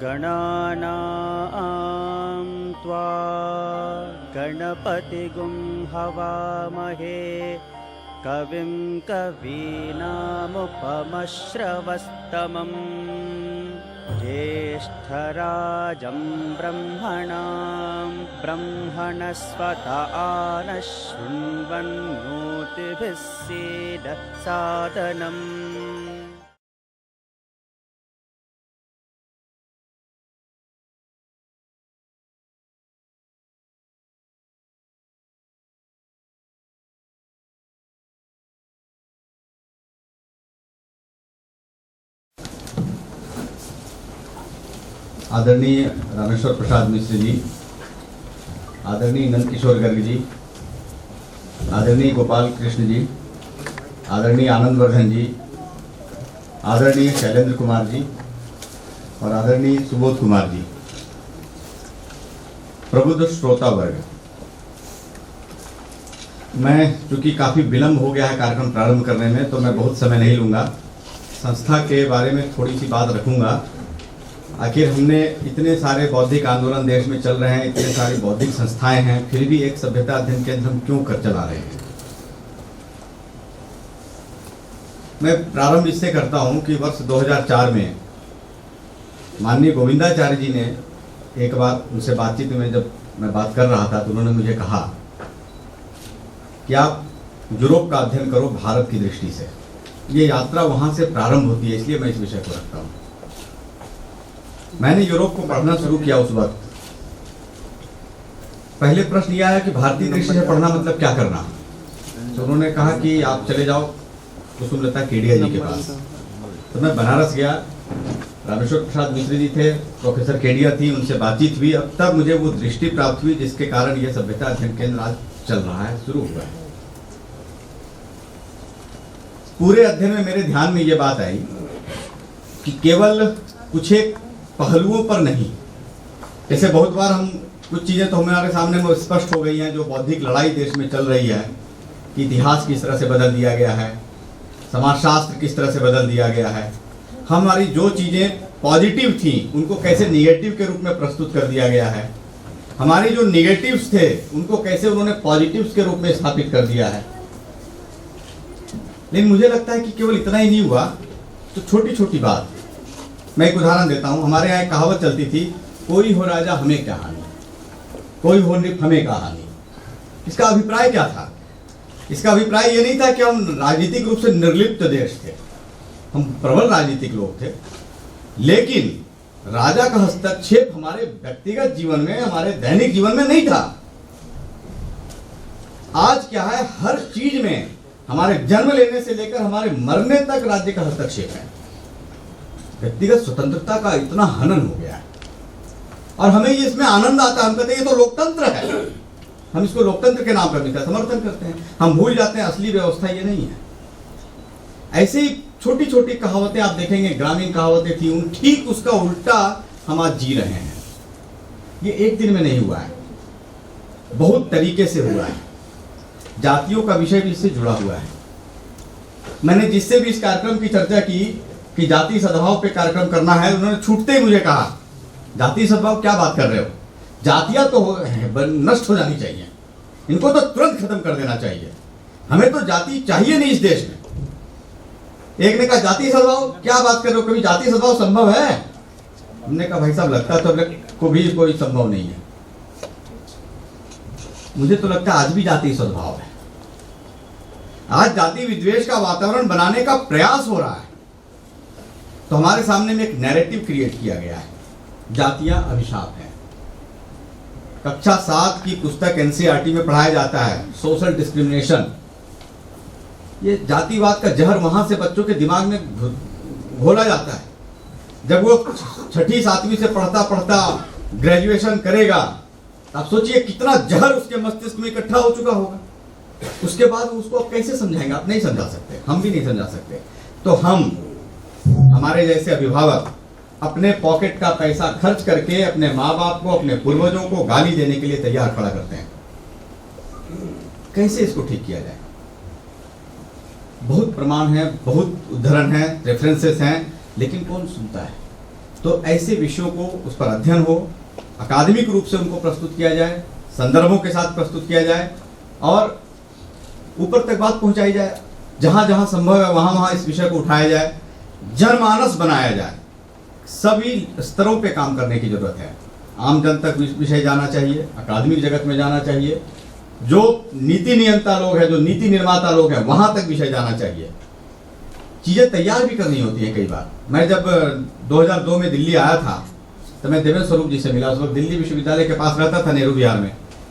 गणानां त्वा गणपतिगुं हवामहे कविं कवीनामुपमश्रवस्तमम् ज्येष्ठराजं ब्रह्मणां ब्रह्मणस्पत नः शृण्वन्नोतिभिः सीदसादनम्। आदरणीय रामेश्वर प्रसाद मिश्र जी, आदरणीय नंद किशोर गर्ग जी, आदरणीय गोपाल कृष्ण जी, आदरणीय आनंद वर्धन जी, आदरणीय शैलेंद्र कुमार जी और आदरणीय सुबोध कुमार जी, प्रबुद्ध श्रोता वर्ग, मैं चूंकि काफ़ी विलंब हो गया है कार्यक्रम प्रारंभ करने में, तो मैं बहुत समय नहीं लूँगा। संस्था के बारे में थोड़ी सी बात रखूँगा। आखिर हमने इतने सारे बौद्धिक आंदोलन देश में चल रहे हैं, इतने सारी बौद्धिक संस्थाएं हैं, फिर भी एक सभ्यता अध्ययन केंद्र हम क्यों कर चला रहे हैं। मैं प्रारंभ इससे करता हूं कि वर्ष 2004 में माननीय गोविंदाचार्य जी ने एक बार उनसे बातचीत में जब मैं बात कर रहा था तो उन्होंने मुझे कहा कि आप यूरोप का अध्ययन करो भारत की दृष्टि से। ये यात्रा वहां से प्रारंभ होती है, इसलिए मैं इस विषय को रखता हूं। मैंने यूरोप को पढ़ना शुरू किया उस वक्त। पहले प्रश्न यह है कि भारतीय दृष्टि से पढ़ना मतलब क्या करना। तो उन्होंने कहा कि आप चले जाओ कुसुमलता केडिया जी के पास। तो मैं बनारस गया, रामेश्वर प्रसाद मिश्र जी थे, प्रोफेसर केडिया थी, उनसे बातचीत हुई। अब तक मुझे वो दृष्टि प्राप्त हुई जिसके कारण यह सभ्यता अध्ययन केंद्र आज चल रहा है, शुरू हुआ है। पूरे अध्ययन में मेरे ध्यान में ये बात आई कि केवल कुछ एक पहलुओं पर नहीं, जैसे बहुत बार हम कुछ चीज़ें तो हमारे सामने में स्पष्ट हो गई हैं, जो बौद्धिक लड़ाई देश में चल रही है कि इतिहास किस तरह से बदल दिया गया है, समाजशास्त्र किस तरह से बदल दिया गया है, हमारी जो चीज़ें पॉजिटिव थी उनको कैसे निगेटिव के रूप में प्रस्तुत कर दिया गया है, हमारे जो निगेटिव्स थे उनको कैसे उन्होंने पॉजिटिव्स के रूप में स्थापित कर दिया है। लेकिन मुझे लगता है कि केवल इतना ही नहीं हुआ, तो छोटी छोटी बात। मैं एक उदाहरण देता हूं। हमारे यहाँ एक कहावत चलती थी, कोई हो राजा हमें क्या हानि, कोई हो नृप हमें क्या हानि। इसका अभिप्राय क्या था? इसका अभिप्राय ये नहीं था कि हम राजनीतिक रूप से निर्लिप्त देश थे, हम प्रबल राजनीतिक लोग थे, लेकिन राजा का हस्तक्षेप हमारे व्यक्तिगत जीवन में, हमारे दैनिक जीवन में नहीं था। आज क्या है, हर चीज में हमारे जन्म लेने से लेकर हमारे मरने तक राज्य का हस्तक्षेप है। व्यक्तिगत स्वतंत्रता का इतना हनन हो गया है और हमें ये इसमें आनंद आता है। हम कहते हैं ये तो लोकतंत्र है, हम इसको लोकतंत्र के नाम पर भी समर्थन करते हैं। हम भूल जाते हैं असली व्यवस्था ये नहीं है। ऐसे ही छोटी छोटी कहावतें आप देखेंगे, ग्रामीण कहावतें थी, उन ठीक उसका उल्टा हम आज जी रहे हैं। ये एक दिन में नहीं हुआ है, बहुत तरीके से हुआ है। जातियों का विषय भी इससे जुड़ा हुआ है। मैंने जिससे भी इस कार्यक्रम की चर्चा की कि जाति सद्भाव पे कार्यक्रम करना है, उन्होंने छूटते ही मुझे कहा जाति सद्भाव क्या बात कर रहे हो, जातियां तो नष्ट हो जानी चाहिए, इनको तो तुरंत खत्म कर देना चाहिए, हमें तो जाति चाहिए नहीं इस देश में। एक ने कहा जाति सद्भाव क्या बात कर रहे हो, कभी जाति सद्भाव संभव है? हमने कहा भाई साहब लगता तो को भी कोई संभव नहीं है। मुझे तो लगता है आज भी जाति सद्भाव है। आज जाति विद्वेष का वातावरण बनाने का प्रयास हो रहा है। तो हमारे सामने में एक नैरेटिव क्रिएट किया गया है, जातियां अभिशाप हैं। कक्षा 7 की पुस्तक एनसीईआरटी में पढ़ाया जाता है, सोशल डिस्क्रिमिनेशन। ये जातिवाद का जहर वहां से बच्चों के दिमाग में घोला जाता है। जब वो 6ठी 7वीं से पढ़ता पढ़ता ग्रेजुएशन करेगा, आप सोचिए कितना जहर उसके मस्तिष्क में इकट्ठा हो चुका होगा। उसके बाद उसको आप कैसे समझाएंगे? आप नहीं समझा सकते, हम भी नहीं समझा सकते। तो हमारे जैसे अभिभावक अपने पॉकेट का पैसा खर्च करके अपने माँ बाप को, अपने पूर्वजों को गाली देने के लिए तैयार खड़ा करते हैं। कैसे इसको ठीक किया जाए? बहुत प्रमाण है, बहुत उदाहरण है, रेफरेंसेस हैं, लेकिन कौन सुनता है? तो ऐसे विषयों को उस पर अध्ययन हो, अकादमिक रूप से उनको प्रस्तुत किया जाए, संदर्भों के साथ प्रस्तुत किया जाए और ऊपर तक बात पहुंचाई जाए। जहां जहां संभव है वहां वहां इस विषय को उठाया जाए, जनमानस बनाया जाए। सभी स्तरों पे काम करने की जरूरत है। आम जन तक विषय जाना चाहिए, अकादमिक जगत में जाना चाहिए, जो नीति नियंता लोग हैं, जो नीति निर्माता लोग हैं, वहां तक विषय जाना चाहिए। चीजें तैयार भी करनी होती हैं कई बार। मैं जब 2002 में दिल्ली आया था तो मैं देवेंद्र स्वरूप जी से मिला। उस वक्त दिल्ली विश्वविद्यालय के पास रहता था, नेहरू विहार में।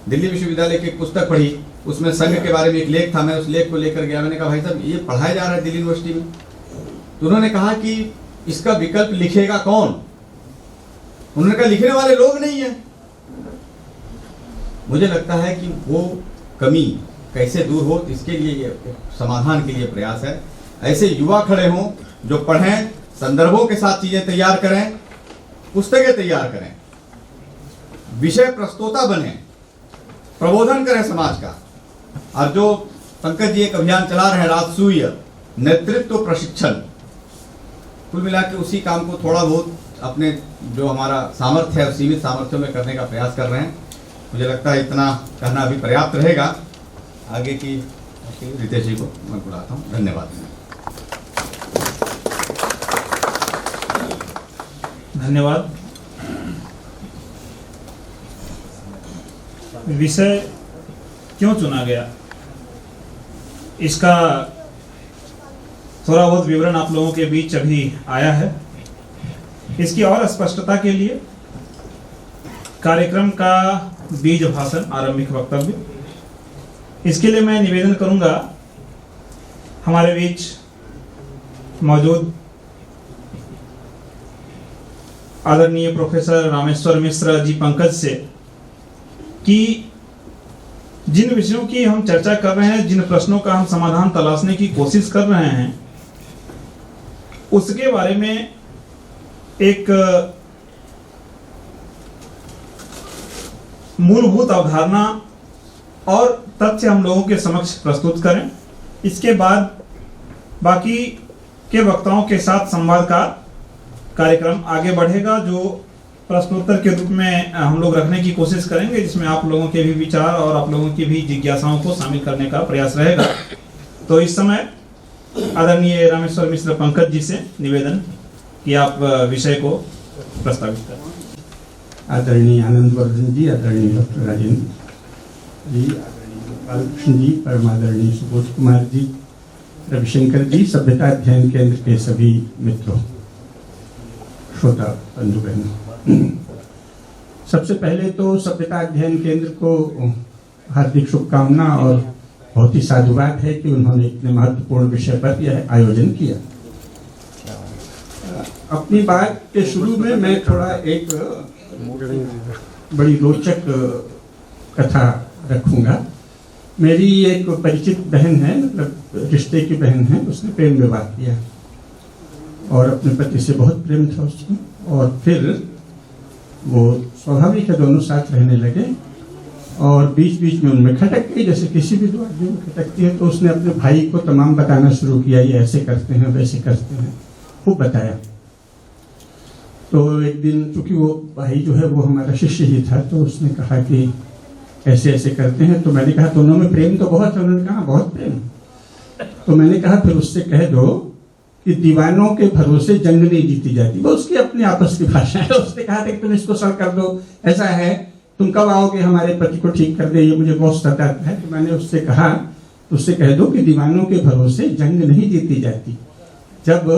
दिल्ली विश्वविद्यालय की एक पुस्तक पढ़ी, उसमें संघ के बारे में एक लेख था। मैं उस लेख को लेकर गया। मैंने कहा भाई साहब ये पढ़ाया जा रहा है दिल्ली यूनिवर्सिटी में। तो उन्होंने कहा कि इसका विकल्प लिखेगा कौन? उन्होंने कहा लिखने वाले लोग नहीं है। मुझे लगता है कि वो कमी कैसे दूर हो, इसके लिए समाधान के लिए प्रयास है। ऐसे युवा खड़े हों जो पढ़ें, संदर्भों के साथ चीजें तैयार करें, पुस्तकें तैयार करें, विषय प्रस्तोता बने, प्रबोधन करें समाज का। और जो पंकज जी एक अभियान चला रहे हैं राजसूय नेतृत्व प्रशिक्षण, कुल मिला के उसी काम को थोड़ा बहुत अपने जो हमारा सामर्थ्य है सीमित सामर्थ्यों में करने का प्रयास कर रहे हैं। मुझे लगता है इतना कहना अभी पर्याप्त रहेगा। आगे की रितेश जी को मैं बुलाता हूँ। धन्यवाद। धन्यवाद। विषय क्यों चुना गया, इसका थोड़ा बहुत विवरण आप लोगों के बीच अभी आया है। इसकी और स्पष्टता के लिए कार्यक्रम का बीज भाषण, आरंभिक वक्तव्य, इसके लिए मैं निवेदन करूंगा हमारे बीच मौजूद आदरणीय प्रोफेसर रामेश्वर मिश्र जी पंकज से कि जिन विषयों की हम चर्चा कर रहे हैं, जिन प्रश्नों का हम समाधान तलाशने की कोशिश कर रहे हैं, उसके बारे में एक मूलभूत अवधारणा और तथ्य हम लोगों के समक्ष प्रस्तुत करें। इसके बाद बाकी के वक्ताओं के साथ संवाद का कार्यक्रम आगे बढ़ेगा, जो प्रश्नोत्तर के रूप में हम लोग रखने की कोशिश करेंगे, जिसमें आप लोगों के भी विचार और आप लोगों की भी जिज्ञासाओं को शामिल करने का प्रयास रहेगा। तो इस समय आदरणीय रामेश्वर मिश्र पंकज जी से निवेदन कि आप विषय को प्रस्तावित करें। आदरणीय आनंद वर्धन जी, आदरणीय डॉक्टर राजेंद्र जी, आदरणीय गोपालकृष्ण जी, परमादरणीय सुबोध कुमार जी, रविशंकर जी, सभ्यता अध्ययन केंद्र के सभी मित्रों, श्रोता बंधु बहनों, सबसे पहले तो सभ्यता अध्ययन केंद्र को हार्दिक शुभकामना और बहुत ही साधुवाद है कि उन्होंने इतने महत्वपूर्ण विषय पर यह आयोजन किया। अपनी बात के शुरू में मैं थोड़ा एक बड़ी रोचक कथा रखूंगा। मेरी एक परिचित बहन है, मतलब रिश्ते की बहन है, उसने प्रेम विवाह किया और अपने पति से बहुत प्रेम था उसको, और फिर वो स्वाभाविक है दोनों साथ रहने लगे और बीच बीच में उनमें खटक गई, जैसे किसी भी दो आदमी में खटकती है। तो उसने अपने भाई को तमाम बताना शुरू किया, ये ऐसे करते हैं वैसे करते हैं, खूब बताया। तो एक दिन चूंकि वो भाई जो है वो हमारा शिष्य ही था, तो उसने कहा कि ऐसे ऐसे करते हैं। तो मैंने कहा दोनों में प्रेम तो बहुत है। उन्होंने कहा बहुत प्रेम। तो मैंने कहा फिर उससे कह दो कि दीवानों के भरोसे जंग नहीं जीती जाती। वो उसकी अपनी आपस की भाषा है। उसने कहा था कि तुम इसको सर कर दो, ऐसा है, तुम कब आओगे हमारे पति को ठीक कर दे, ये मुझे बहुत सताता है। तो मैंने उससे कहा, उससे कह दो कि दीवानों के भरोसे जंग नहीं जीती जाती। जब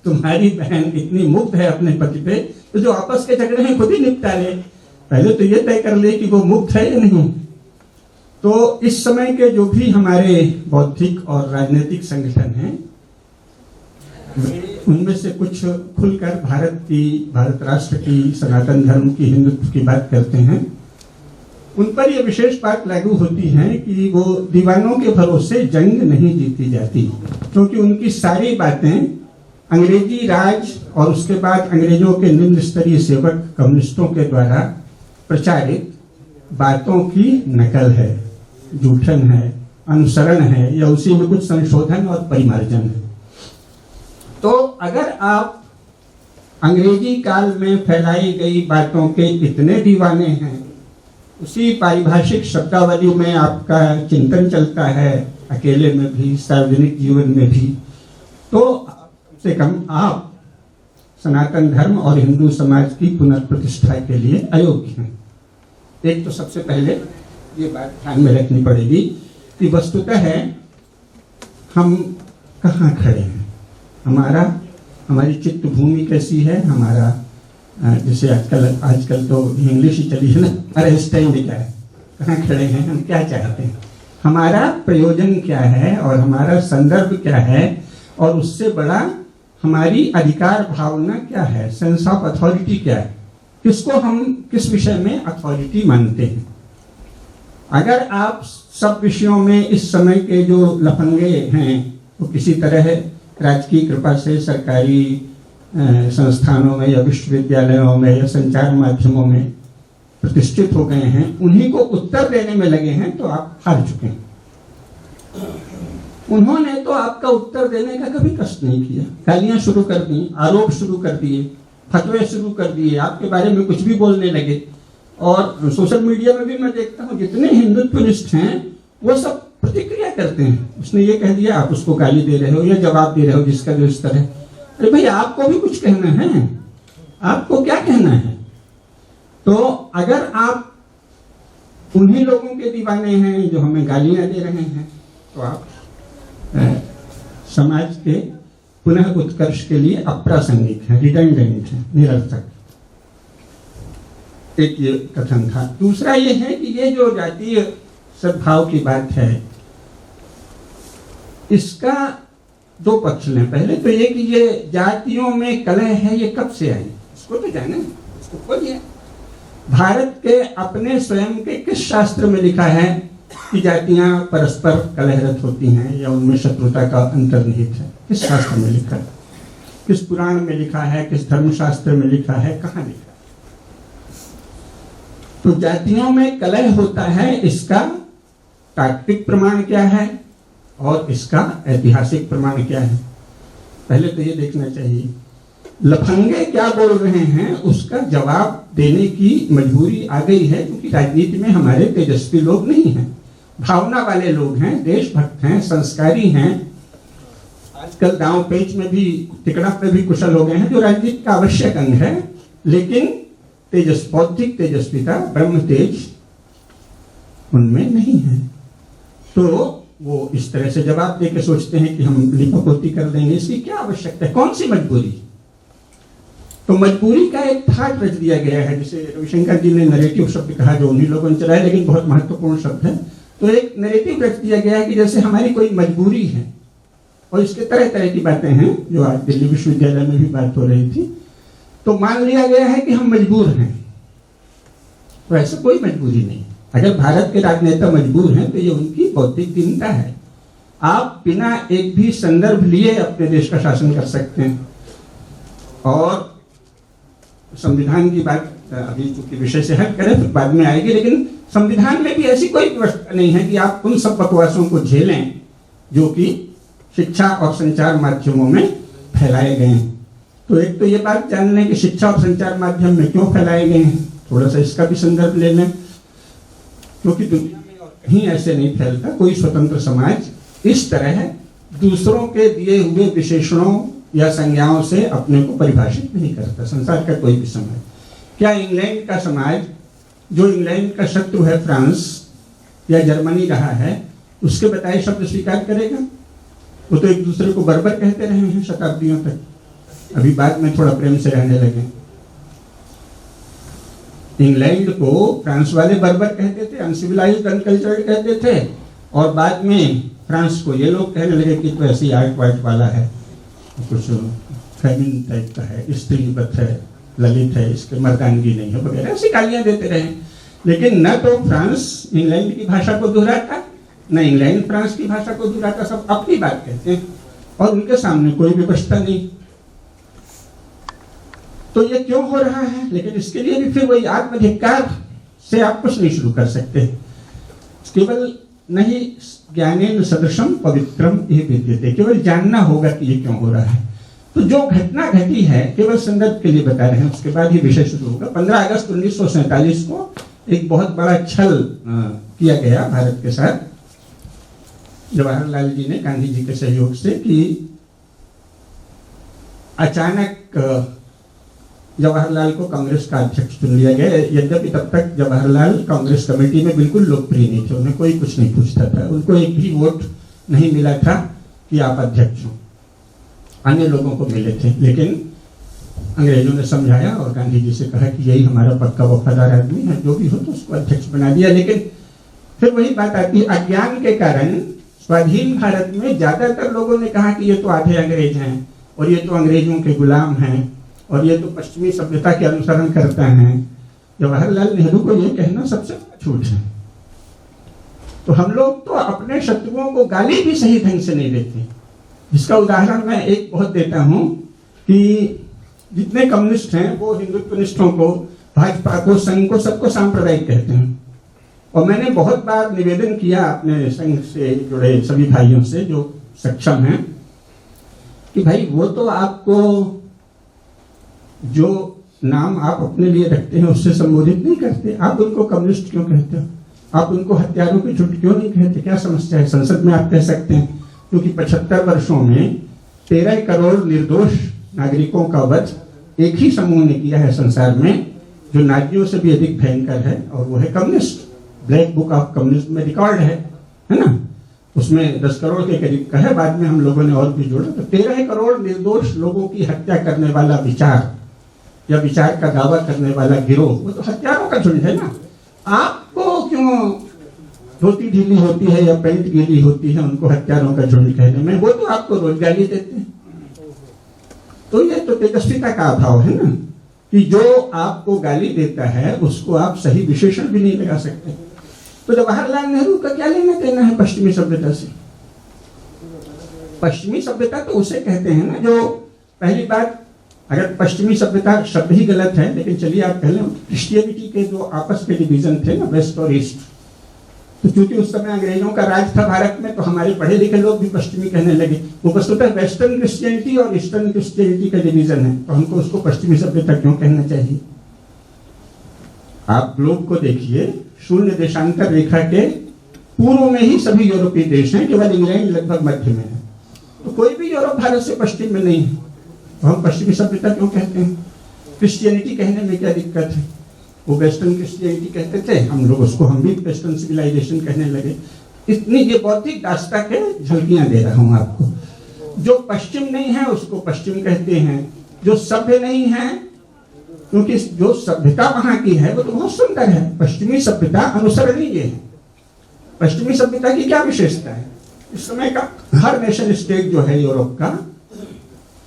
तुम्हारी बहन इतनी मुक्त है अपने पति पे, तो जो आपस के झगड़े हैं खुद ही निपटा ले। पहले तो ये तय कर ले कि वो मुक्त है या नहीं। तो इस समय के जो भी हमारे बौद्धिक और राजनीतिक संगठन हैं, उनमें से कुछ खुलकर भारत राष्ट्र की, सनातन धर्म की, हिंदुत्व की बात करते हैं, उन पर यह विशेष बात लागू होती है कि वो दीवानों के भरोसे जंग नहीं जीती जाती, क्योंकि उनकी सारी बातें अंग्रेजी राज और उसके बाद अंग्रेजों के निम्न स्तरीय सेवक कम्युनिस्टों के द्वारा प्रचारित बातों की नकल है, जूठन है, अनुसरण है, या उसी में कुछ संशोधन और परिमार्जन है। तो अगर आप अंग्रेजी काल में फैलाई गई बातों के इतने दीवाने हैं, उसी पारिभाषिक शब्दावली में आपका चिंतन चलता है, अकेले में भी, सार्वजनिक जीवन में भी, तो कम से कम आप सनातन धर्म और हिंदू समाज की पुनर्प्रतिष्ठा के लिए अयोग्य हैं। एक तो सबसे पहले ये बात ध्यान में रखनी पड़ेगी कि वस्तुतः है हम कहाँ खड़े हैं, हमारी चित्त भूमि कैसी है, हमारा जैसे आजकल तो इंग्लिश ही चली है ना, हमारा स्टैंड क्या है, कहाँ खड़े हैं, हम क्या चाहते हैं, हमारा प्रयोजन क्या है और हमारा संदर्भ क्या है, और उससे बड़ा हमारी अधिकार भावना क्या है, सेंस ऑफ अथॉरिटी क्या है, किसको हम किस विषय में अथॉरिटी मानते हैं। अगर आप सब विषयों में इस समय के जो लफंगे हैं तो किसी तरह राजकीय कृपा से सरकारी संस्थानों में या विश्वविद्यालयों में या संचार माध्यमों में प्रतिष्ठित हो गए हैं, उन्हीं को उत्तर देने में लगे हैं, तो आप हार चुके हैं। उन्होंने तो आपका उत्तर देने का कभी कष्ट नहीं किया, गालियां शुरू कर दी, आरोप शुरू कर दिए, फतवे शुरू कर दिए, आपके बारे में कुछ भी बोलने लगे। और सोशल मीडिया में भी मैं देखता हूँ जितने हिंदुत्वनिष्ठ हैं वो सब प्रतिक्रिया करते हैं, उसने ये कह दिया, आप उसको गाली दे रहे हो या जवाब दे रहे हो, जिसका जो स्तर है। अरे भाई, आपको भी कुछ कहना है, आपको क्या कहना है? तो अगर आप उन्हीं लोगों के दीवाने हैं जो हमें गालियां दे रहे हैं, तो आप समाज के पुनः उत्कर्ष के लिए अप्रासंगिक है, रिडंडेंट है, निरर्थक। एक ये कथन था। दूसरा ये है कि ये जो जातीय सद्भाव की बात है, इसका दो पक्ष लें। पहले तो ये कि ये जातियों में कलह है, ये कब से आई, इसको तो जाने, इसको खोजिए। भारत के अपने स्वयं के किस शास्त्र में लिखा है कि जातियां परस्पर कलहरत होती हैं या उनमें शत्रुता का अंतर्निहित है? किस शास्त्र में लिखा है? किस पुराण में लिखा है? किस धर्मशास्त्र में लिखा है? कहाँ लिखा है? तो जातियों में कलह होता है, इसका तात्विक प्रमाण क्या है और इसका ऐतिहासिक प्रमाण क्या है? पहले तो ये देखना चाहिए। लफंगे क्या बोल रहे हैं उसका जवाब देने की मजबूरी आ गई है, क्योंकि राजनीति में हमारे तेजस्वी लोग नहीं हैं, भावना वाले लोग हैं, देशभक्त हैं, संस्कारी हैं। आजकल दांव पेच में भी, टिकड़ा पे भी कुशल हो गए हैं, जो राजनीति का आवश्यक अंग है। लेकिन बौद्धिक तेजस्विता, ब्रह्म तेज उनमें नहीं है। तो वो इस तरह से जवाब देके सोचते हैं कि हम लिपापोती कर देंगे। इसकी क्या आवश्यकता है? कौन सी मजबूरी? तो मजबूरी का एक थाट रच दिया गया है, जिसे रविशंकर जी ने नरेटिव शब्द कहा, जो उन्हीं लोगों ने चलाया, लेकिन बहुत महत्वपूर्ण शब्द है। तो एक नरेटिव रच दिया गया है कि जैसे हमारी कोई मजबूरी है, और इसके तरह तरह की बातें हैं जो आज दिल्ली विश्वविद्यालय में भी बात हो रही थी। तो मान लिया गया है कि हम मजबूर हैं, तो ऐसा कोई मजबूरी नहीं। अगर भारत के राजनेता मजबूर हैं तो ये उनकी बौद्धिक दीनता है। आप बिना एक भी संदर्भ लिए अपने देश का शासन कर सकते हैं। और संविधान की बात अभी चूंकि विषय से हट करें फिर बाद में आएगी, लेकिन संविधान में भी ऐसी कोई व्यवस्था नहीं है कि आप उन सब बकवासों को झेलें जो कि शिक्षा और संचार माध्यमों में फैलाए गए हैं। तो एक तो ये बात जान लें कि शिक्षा और संचार माध्यम में क्यों फैलाए गए हैं, थोड़ा सा इसका भी संदर्भ ले लें, क्योंकि दुनिया में और कहीं ऐसे नहीं फैलता। कोई स्वतंत्र समाज इस तरह दूसरों के दिए हुए विशेषणों या संज्ञाओं से अपने को परिभाषित नहीं करता, संसार का कोई भी समाज। क्या इंग्लैंड का समाज, जो इंग्लैंड का शत्रु है फ्रांस या जर्मनी रहा है, उसके बताए शब्द स्वीकार करेगा? वो तो एक दूसरे को बर्बर कहते रहे हैं शताब्दियों तक, अभी बाद में थोड़ा प्रेम से रहने लगे। इंग्लैंड को फ्रांस वाले बर्बर कहते थे, अनसिविलाइज्ड, अनकल्चर्ड कहते थे, और बाद में फ्रांस को ये लोग कहने लगे कि तो ऐसी आर्ट वार्ट वाला है, कुछ फेमिन टाइप का है, स्त्रीवत है, ललित है, इसके मर्दानगी नहीं है वगैरह, ऐसी गालियां देते रहे। लेकिन न तो फ्रांस इंग्लैंड की भाषा को दोहराता, न इंग्लैंड फ्रांस की भाषा को दोहराता, सब अपनी बात कहते हैं और उनके सामने कोई व्यवस्था नहीं। तो ये क्यों हो रहा है? लेकिन इसके लिए भी फिर वही आत्मधिक्कार से आप कुछ नहीं शुरू कर सकते। केवल नहीं ज्ञानेन सदृशम पवित्रम ये विद्यते, केवल जानना होगा कि ये क्यों हो रहा है। तो जो घटना घटी है केवल संदर्भ के लिए बता रहे हैं, उसके बाद ही विषय शुरू होगा। 15 अगस्त 1947 को एक बहुत बड़ा छल किया गया भारत के साथ जवाहरलाल जी ने गांधी जी के सहयोग से, कि अचानक जवाहरलाल को कांग्रेस का अध्यक्ष चुन लिया गया। यद्यपि तब तक जवाहरलाल कांग्रेस कमेटी में बिल्कुल लोकप्रिय नहीं थे, उन्हें कोई कुछ नहीं पूछता था, उनको एक भी वोट नहीं मिला था कि आप अध्यक्ष हो, अन्य लोगों को मिले थे। लेकिन अंग्रेजों ने समझाया और गांधी जी से कहा कि यही हमारा पक्का वफादार आदमी है, जो भी हो तो उसको अध्यक्ष बना दिया। लेकिन फिर वही बात आती है, अज्ञान के कारण स्वाधीन भारत में ज्यादातर लोगों ने कहा कि ये तो आधे अंग्रेज हैं और ये तो अंग्रेजों के गुलाम हैं और ये तो पश्चिमी सभ्यता के अनुसरण करते हैं। जवाहरलाल नेहरू को ये कहना सबसे बड़ा झूठ है। तो हम लोग तो अपने शत्रुओं को गाली भी सही ढंग से नहीं देते, जिसका उदाहरण मैं एक बहुत देता हूं कि जितने कम्युनिस्ट हैं वो हिंदुत्वनिष्ठों को, भाजपा को, संघ को, सबको सांप्रदायिक कहते हैं। और मैंने बहुत बार निवेदन किया अपने संघ से जुड़े सभी भाइयों से जो सक्षम हैं कि भाई वो तो आपको जो नाम आप अपने लिए रखते हैं उससे संबोधित नहीं करते, आप उनको कम्युनिस्ट क्यों कहते हो? आप उनको हत्यारों की झुंड क्यों नहीं कहते? क्या समस्या है? संसद में आप कह सकते हैं, क्योंकि 75 वर्षों में 13 करोड़ निर्दोष नागरिकों का वध एक ही समूह ने किया है संसार में, जो नाजियों से भी अधिक भयंकर है, और वो है communist. Black book of communism में रिकॉर्ड है ना, उसमें 10 करोड़ के करीब का है, बाद में हम लोगों ने और भी जोड़ा। तो 13 करोड़ निर्दोष लोगों की हत्या करने वाला विचार या विचार का दावा करने वाला गिरोह, वो तो हत्यारों का झुंड है ना। आपको क्यों धोती ढीली होती है या पैंट गीली होती है उनको हत्यारों का झुंड कहने में? वो तो आपको रोजगारी देते हैं। तो ये तो तेजस्विता का अभाव है ना, कि जो आपको गाली देता है उसको आप सही विशेषण भी नहीं लगा सकते। तो जवाहरलाल नेहरू का क्या लेना देना है पश्चिमी सभ्यता से? पश्चिमी सभ्यता तो उसे कहते हैं ना जो, पहली बात, अगर पश्चिमी सभ्यता शब्द ही गलत है, लेकिन चलिए आप कह लें क्रिश्चियनिटी के जो आपस के डिवीजन थे ना, वेस्ट और ईस्ट, तो क्योंकि उस समय अंग्रेजों का राज था भारत में, तो हमारे पढ़े लिखे लोग भी पश्चिमी कहने लगे। वो वस्तुतः वेस्टर्न क्रिश्चियनिटी और ईस्टर्न क्रिश्चियनिटी का डिवीजन है, तो हमको उसको पश्चिमी सभ्यता क्यों कहना चाहिए? आप ग्लोब को देखिए, शून्य देशांतर रेखा के पूर्व में ही सभी यूरोपीय देश हैं, केवल इंग्लैंड लगभग मध्य में है। तो कोई भी यूरोप भारत से पश्चिम में नहीं है, तो हम पश्चिमी सभ्यता क्यों कहते हैं? क्रिश्चियनिटी कहने में क्या दिक्कत है? वो वेस्टर्न क्रिश्चियनिटी कहते थे, हम लोग उसको हम भी वेस्टर्न सिविलाइजेशन कहने लगे। इतनी ये बौद्धिक दास्ता के झलकियां दे रहा हूं आपको। जो पश्चिम नहीं है उसको पश्चिम कहते हैं, जो सभ्य नहीं है, क्योंकि जो सभ्यता वहां की है वो तो बहुत सुंदर है। पश्चिमी सभ्यता अनुसरणीय है। पश्चिमी सभ्यता की क्या विशेषता है? इस समय का हर नेशन स्टेट जो है यूरोप का,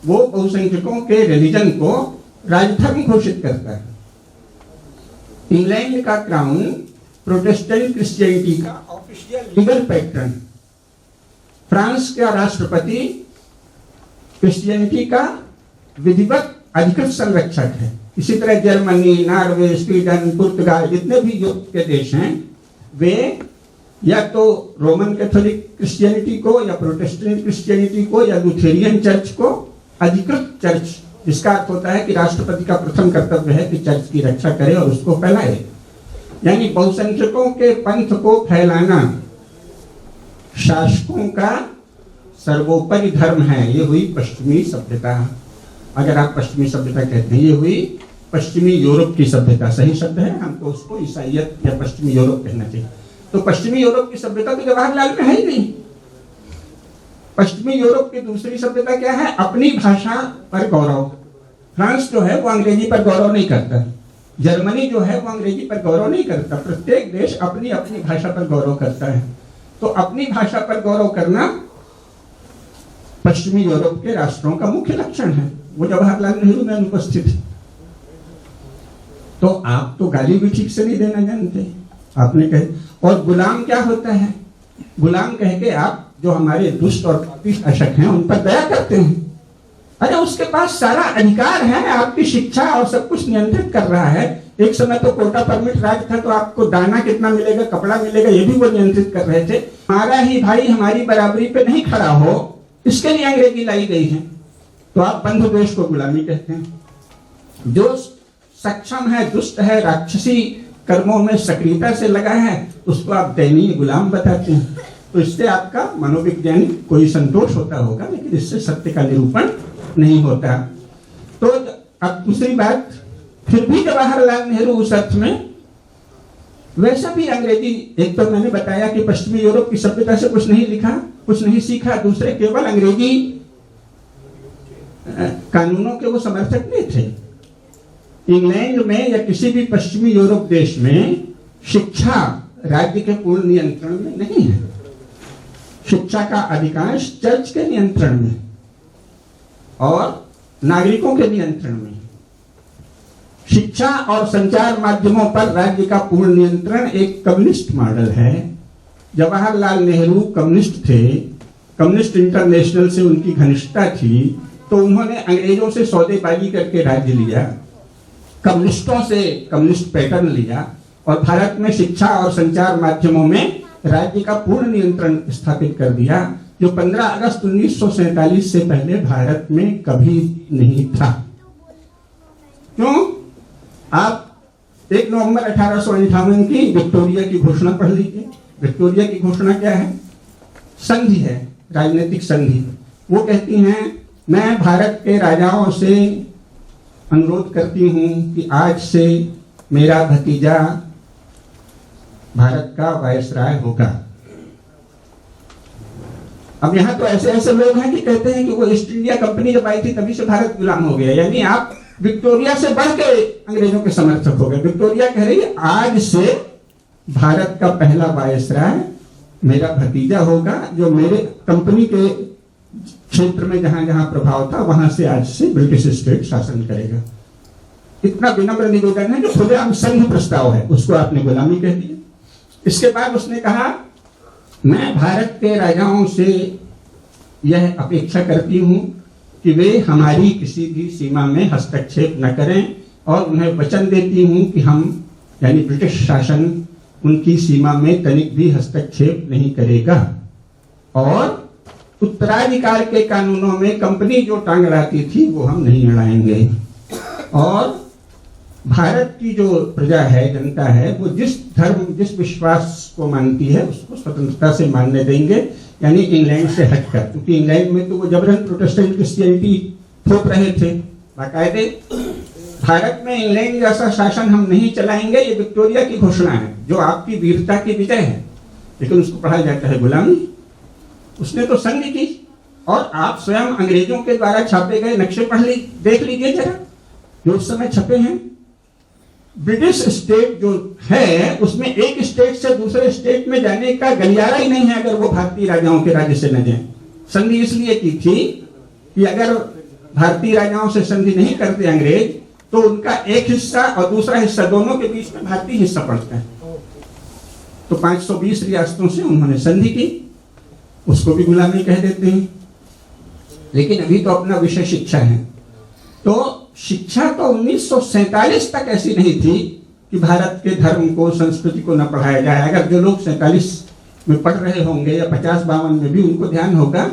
वो बहुसंख्यकों के रिलीजन को राजधर्म घोषित करता है। इंग्लैंड का क्राउन प्रोटेस्टेंट क्रिश्चियनिटी का ऑफिशियल लीगल पैटर्न, फ्रांस का राष्ट्रपति क्रिश्चियनिटी का विधिवत अधिकृत संरक्षक है। इसी तरह जर्मनी, नॉर्वे, स्वीडन, पुर्तगाल, जितने भी यूरोप के देश हैं, वे या तो रोमन कैथोलिक क्रिश्चियनिटी को या प्रोटेस्टेंट क्रिश्चियनिटी को या लूथेरियन चर्च को अधिकृत चर्च, जिसका अर्थ होता है कि राष्ट्रपति का प्रथम कर्तव्य है कि चर्च की रक्षा करे और उसको फैलाए। यानी बहुसंख्यकों के पंथ को फैलाना शासकों का सर्वोपरि धर्म है। ये हुई पश्चिमी सभ्यता। अगर आप पश्चिमी सभ्यता कहते हैं, ये हुई पश्चिमी यूरोप की सभ्यता। सही शब्द है, हमको उसको ईसाइयत या पश्चिमी यूरोप कहना चाहिए। तो पश्चिमी यूरोप की सभ्यता तो जवाहरलाल में है ही नहीं। पश्चिमी यूरोप की दूसरी सभ्यता क्या है? अपनी भाषा पर गौरव। फ्रांस जो है वो अंग्रेजी पर गौरव नहीं करता, जर्मनी जो है वो अंग्रेजी पर गौरव नहीं करता। प्रत्येक देश अपनी अपनी भाषा पर गौरव करता है। तो अपनी भाषा पर गौरव करना पश्चिमी यूरोप के राष्ट्रों का मुख्य लक्षण है। वो जवाहरलाल नेहरू में अनुपस्थित है। तो आप तो गाली भी ठीक से नहीं देना जानते, आपने कहे। और गुलाम क्या होता है? गुलाम कह के आप जो हमारे दुष्ट और पापी शासक हैं उन पर दया करते हैं। अरे उसके पास सारा अधिकार है, आपकी शिक्षा और सब कुछ नियंत्रित कर रहा है। एक समय तो कोटा परमिट राज था, तो आपको दाना कितना मिलेगा, कपड़ा मिलेगा, ये भी वो नियंत्रित कर रहे थे। हमारा ही भाई हमारी बराबरी पे नहीं खड़ा हो, इसके लिए अंग्रेजी लाई गई है। तो आप बंधु देश को गुलामी कहते हैं। जो सक्षम है, दुष्ट है, राक्षसी कर्मों में सक्रियता से लगा है, उसको आप दयनीय गुलाम बताते हैं। तो इससे आपका मनोवैज्ञानिक कोई संतोष होता होगा, लेकिन इससे सत्य का निरूपण नहीं होता। तो अब दूसरी बात, फिर भी जवाहरलाल नेहरू उस अर्थ में वैसा भी अंग्रेजी, एक तो मैंने बताया कि पश्चिमी यूरोप की सभ्यता से कुछ नहीं लिखा, कुछ नहीं सीखा, दूसरे केवल अंग्रेजी कानूनों के वो समर्थक नहीं थे। इंग्लैंड में या किसी भी पश्चिमी यूरोप देश में शिक्षा राज्य के पूर्ण नियंत्रण में नहीं है। शिक्षा का अधिकांश चर्च के नियंत्रण में और नागरिकों के नियंत्रण में। शिक्षा और संचार माध्यमों पर राज्य का पूर्ण नियंत्रण एक कम्युनिस्ट मॉडल है। जवाहरलाल नेहरू कम्युनिस्ट थे, कम्युनिस्ट इंटरनेशनल से उनकी घनिष्ठता थी, तो उन्होंने अंग्रेजों से सौदेबाजी करके राज्य लिया, कम्युनिस्टों से कम्युनिस्ट पैटर्न लिया और भारत में शिक्षा और संचार माध्यमों में राज्य का पूर्ण नियंत्रण स्थापित कर दिया, जो 15 अगस्त 1947 से पहले भारत में कभी नहीं था। क्यों? आप 1 नवंबर 1858 की विक्टोरिया की घोषणा पढ़ लीजिए। विक्टोरिया की घोषणा क्या है? संधि है, राजनीतिक संधि। वो कहती हैं, मैं भारत के राजाओं से अनुरोध करती हूं कि आज से मेरा भतीजा भारत का वायसराय होगा। अब यहां तो ऐसे ऐसे लोग हैं कि कहते हैं कि वो ईस्ट इंडिया कंपनी जब आई थी तभी से भारत गुलाम हो गया, यानी आप विक्टोरिया से बढ़ के अंग्रेजों के समर्थक हो गए। विक्टोरिया कह रही है आज से भारत का पहला वायसराय मेरा भतीजा होगा, जो मेरे कंपनी के क्षेत्र में जहां जहां प्रभाव था वहां से आज से ब्रिटिश स्टेट शासन करेगा। इतना विनम्र निवेदन है, जो खुलेआम संघ प्रस्ताव है, उसको आपने गुलामी कह दिया। इसके बाद उसने कहा, मैं भारत के राजाओं से यह अपेक्षा करती हूं कि वे हमारी किसी भी सीमा में हस्तक्षेप न करें और उन्हें वचन देती हूं कि हम यानी ब्रिटिश शासन उनकी सीमा में तनिक भी हस्तक्षेप नहीं करेगा और उत्तराधिकार के कानूनों में कंपनी जो टांग अड़ाती थी वो हम नहीं अड़ाएंगे और भारत की जो प्रजा है, जनता है, वो जिस धर्म जिस विश्वास को मानती है उसको स्वतंत्रता से मानने देंगे, यानी इंग्लैंड से हटकर। क्योंकि इंग्लैंड में तो वो जबरन प्रोटेस्टेंट क्रिश्चियनिटी थोप रहे थे बाकायदे। भारत में इंग्लैंड जैसा शासन हम नहीं चलाएंगे, ये विक्टोरिया की घोषणा है, जो आपकी वीरता की विजय है, लेकिन उसको पढ़ा जाता है गुलामी। उसने तो संधि की और आप स्वयं अंग्रेजों के द्वारा छापे गए नक्शे पढ़ देख लीजिए जरा, जो उस समय छपे हैं। ब्रिटिश स्टेट जो है उसमें एक स्टेट से दूसरे स्टेट में जाने का गलियारा ही नहीं है अगर वो भारतीय राजाओं के राज्य से न जाए। संधि इसलिए की थी कि अगर भारतीय राजाओं से संधि नहीं करते अंग्रेज तो उनका एक हिस्सा और दूसरा हिस्सा दोनों के बीच में भारतीय हिस्सा पड़ता है। तो 520 रियासतों से उन्होंने संधि की, उसको भी गुलामी कह देते हैं। लेकिन अभी तो अपना विषय शिक्षा है, तो शिक्षा तो 1947 तक ऐसी नहीं थी कि भारत के धर्म को, संस्कृति को न पढ़ाया जाए। अगर जो लोग 47 में पढ़ रहे होंगे या 50-52 में भी, उनको ध्यान होगा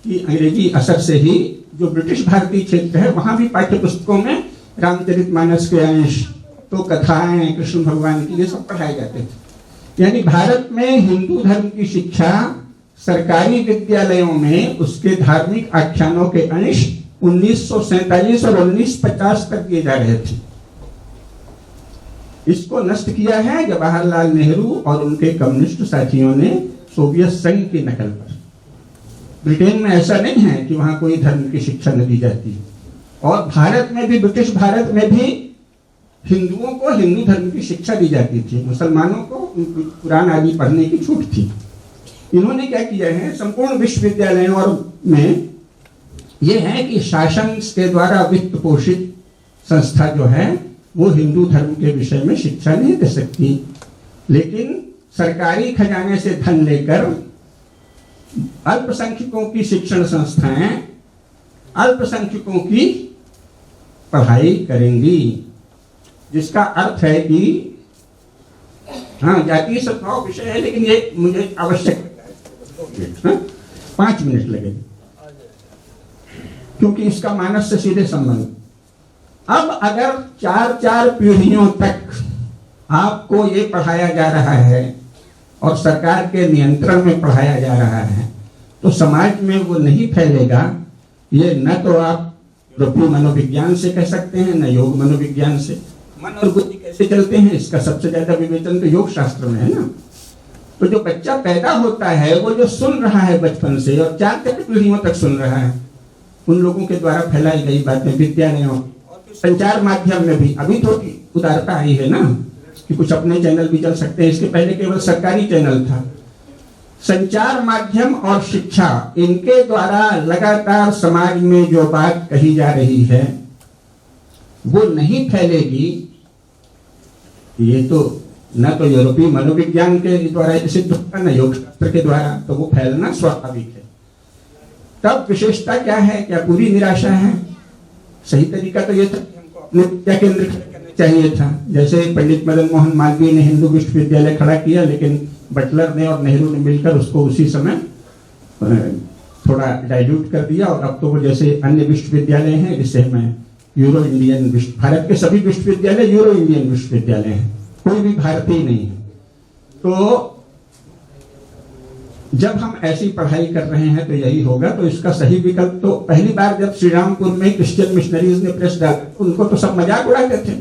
कि अंग्रेजी असर से ही जो ब्रिटिश भारतीय क्षेत्र है वहां भी पाठ्य पुस्तकों में रामचरितमानस के अंश, तो कथाएं कृष्ण भगवान की, ये सब पढ़ाए जाते थे। यानी भारत में हिंदू धर्म की शिक्षा सरकारी विद्यालयों में उसके धार्मिक आख्यानों के अंश 1947 और 1950 तक दिए जा रहे थे। इसको नष्ट किया है जवाहरलाल नेहरू और उनके कम्युनिस्ट साथियों ने सोवियत संघ की नकल पर। ब्रिटेन में ऐसा नहीं है कि वहां कोई धर्म की शिक्षा न दी जाती, और भारत में भी, ब्रिटिश भारत में भी हिंदुओं को हिंदू धर्म की शिक्षा दी जाती थी, मुसलमानों को कुरान आदि पढ़ने की छूट थी। इन्होंने क्या किया है, संपूर्ण विश्वविद्यालयों में यह है कि शासन के द्वारा वित्त पोषित संस्था जो है वो हिंदू धर्म के विषय में शिक्षा नहीं दे सकती, लेकिन सरकारी खजाने से धन लेकर अल्पसंख्यकों की शिक्षण संस्थाएं अल्पसंख्यकों की पढ़ाई करेंगी, जिसका अर्थ है कि हाँ, जातीय सद्भाव विषय है, लेकिन ये मुझे आवश्यक 5 मिनट लगेंगे। क्योंकि इसका मानस से सीधे संबंध। अब अगर 4-4 पीढ़ियों तक आपको ये पढ़ाया जा रहा है और सरकार के नियंत्रण में पढ़ाया जा रहा है, तो समाज में वो नहीं फैलेगा। ये न तो आप यूरोपीय मनोविज्ञान से कह सकते हैं, न योग मनोविज्ञान से। मन और बुद्धि कैसे चलते हैं, इसका सबसे ज्यादा विवेचन तो योग शास्त्र में है ना। तो जो बच्चा पैदा होता है, वो जो सुन रहा है बचपन से और 4 पीढ़ियों तक सुन रहा है, उन लोगों के द्वारा फैलाई गई बातें विद्यालयों और संचार माध्यम में भी अभी थोड़ी उदारता आई है ना, कि कुछ अपने चैनल भी चल सकते हैं। इसके पहले केवल सरकारी चैनल था। संचार माध्यम और शिक्षा, इनके द्वारा लगातार समाज में जो बात कही जा रही है वो नहीं फैलेगी। ये तो न तो यूरोपीय मनोविज्ञान के द्वारा सिद्ध होता, न योग शास्त्र के द्वारा, तो वो फैलना स्वाभाविक है। तब विशेषता क्या है, क्या पूरी निराशा है? सही तरीका तो ये था कि हमको अपने विद्या केंद्र करना चाहिए था। जैसे पंडित मदन मोहन मालवीय ने हिंदू विश्वविद्यालय खड़ा किया, लेकिन बटलर ने और नेहरू ने मिलकर उसको उसी समय थोड़ा डाइल्यूट कर दिया, और अब तो वो जैसे अन्य विश्वविद्यालय हैं, जिसे हमें यूरो इंडियन, भारत के सभी विश्वविद्यालय यूरो इंडियन विश्वविद्यालय हैं, कोई भी भारतीय नहीं है। तो जब हम ऐसी पढ़ाई कर रहे हैं तो यही होगा। तो इसका सही विकल्प, तो पहली बार जब श्रीरामपुर में क्रिश्चियन मिशनरीज ने प्रेस डाला, उनको तो सब मजाक उड़ाते थे,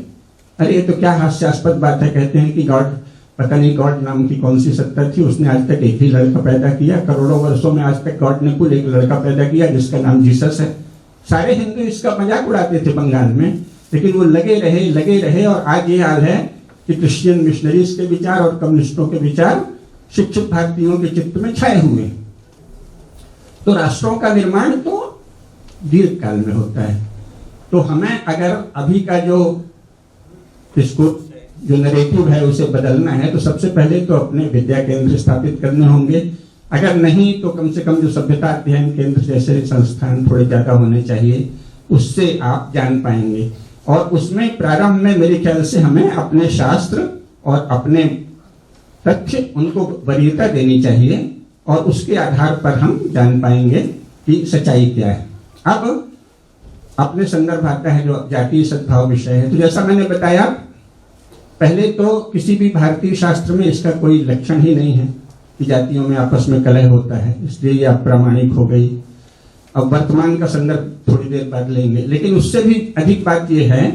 अरे ये तो क्या हास्यास्पद बात है। कहते हैं कि गॉड, पता नहीं गॉड नाम की कौन सी सत्ता थी, उसने आज तक एक ही लड़का पैदा किया। करोड़ों वर्षों में आज तक गॉड ने कुल एक लड़का पैदा किया जिसका नाम जीसस है। सारे हिंदू इसका मजाक उड़ाते थे बंगाल में, लेकिन वो लगे रहे और आज ये हाल है कि क्रिश्चियन मिशनरीज के विचार और कम्युनिस्टों के विचार शिक्षित भारतीयों के चित्त में छाए हुए। तो राष्ट्रों का निर्माण तो दीर्घ काल में होता है। तो हमें अगर अभी का जो इसको जो नैरेटिव है उसे बदलना है, तो सबसे पहले तो अपने विद्या केंद्र स्थापित करने होंगे। अगर नहीं तो कम से कम जो सभ्यता अध्ययन केंद्र जैसे संस्थान थोड़े ज्यादा होने चाहिए, उससे आप जान पाएंगे। और उसमें प्रारंभ में मेरे ख्याल से हमें अपने शास्त्र और अपने तथ्य, उनको वरीयता देनी चाहिए, और उसके आधार पर हम जान पाएंगे कि सच्चाई क्या है। अब अपने संदर्भ आता है जो जातीय सद्भाव विषय है। तो जैसा मैंने बताया, पहले तो किसी भी भारतीय शास्त्र में इसका कोई लक्षण ही नहीं है कि जातियों में आपस में कलह होता है, इसलिए ये अप्रामाणिक हो गई। अब वर्तमान का संदर्भ थोड़ी देर बाद लेंगे, लेकिन उससे भी अधिक बात यह है,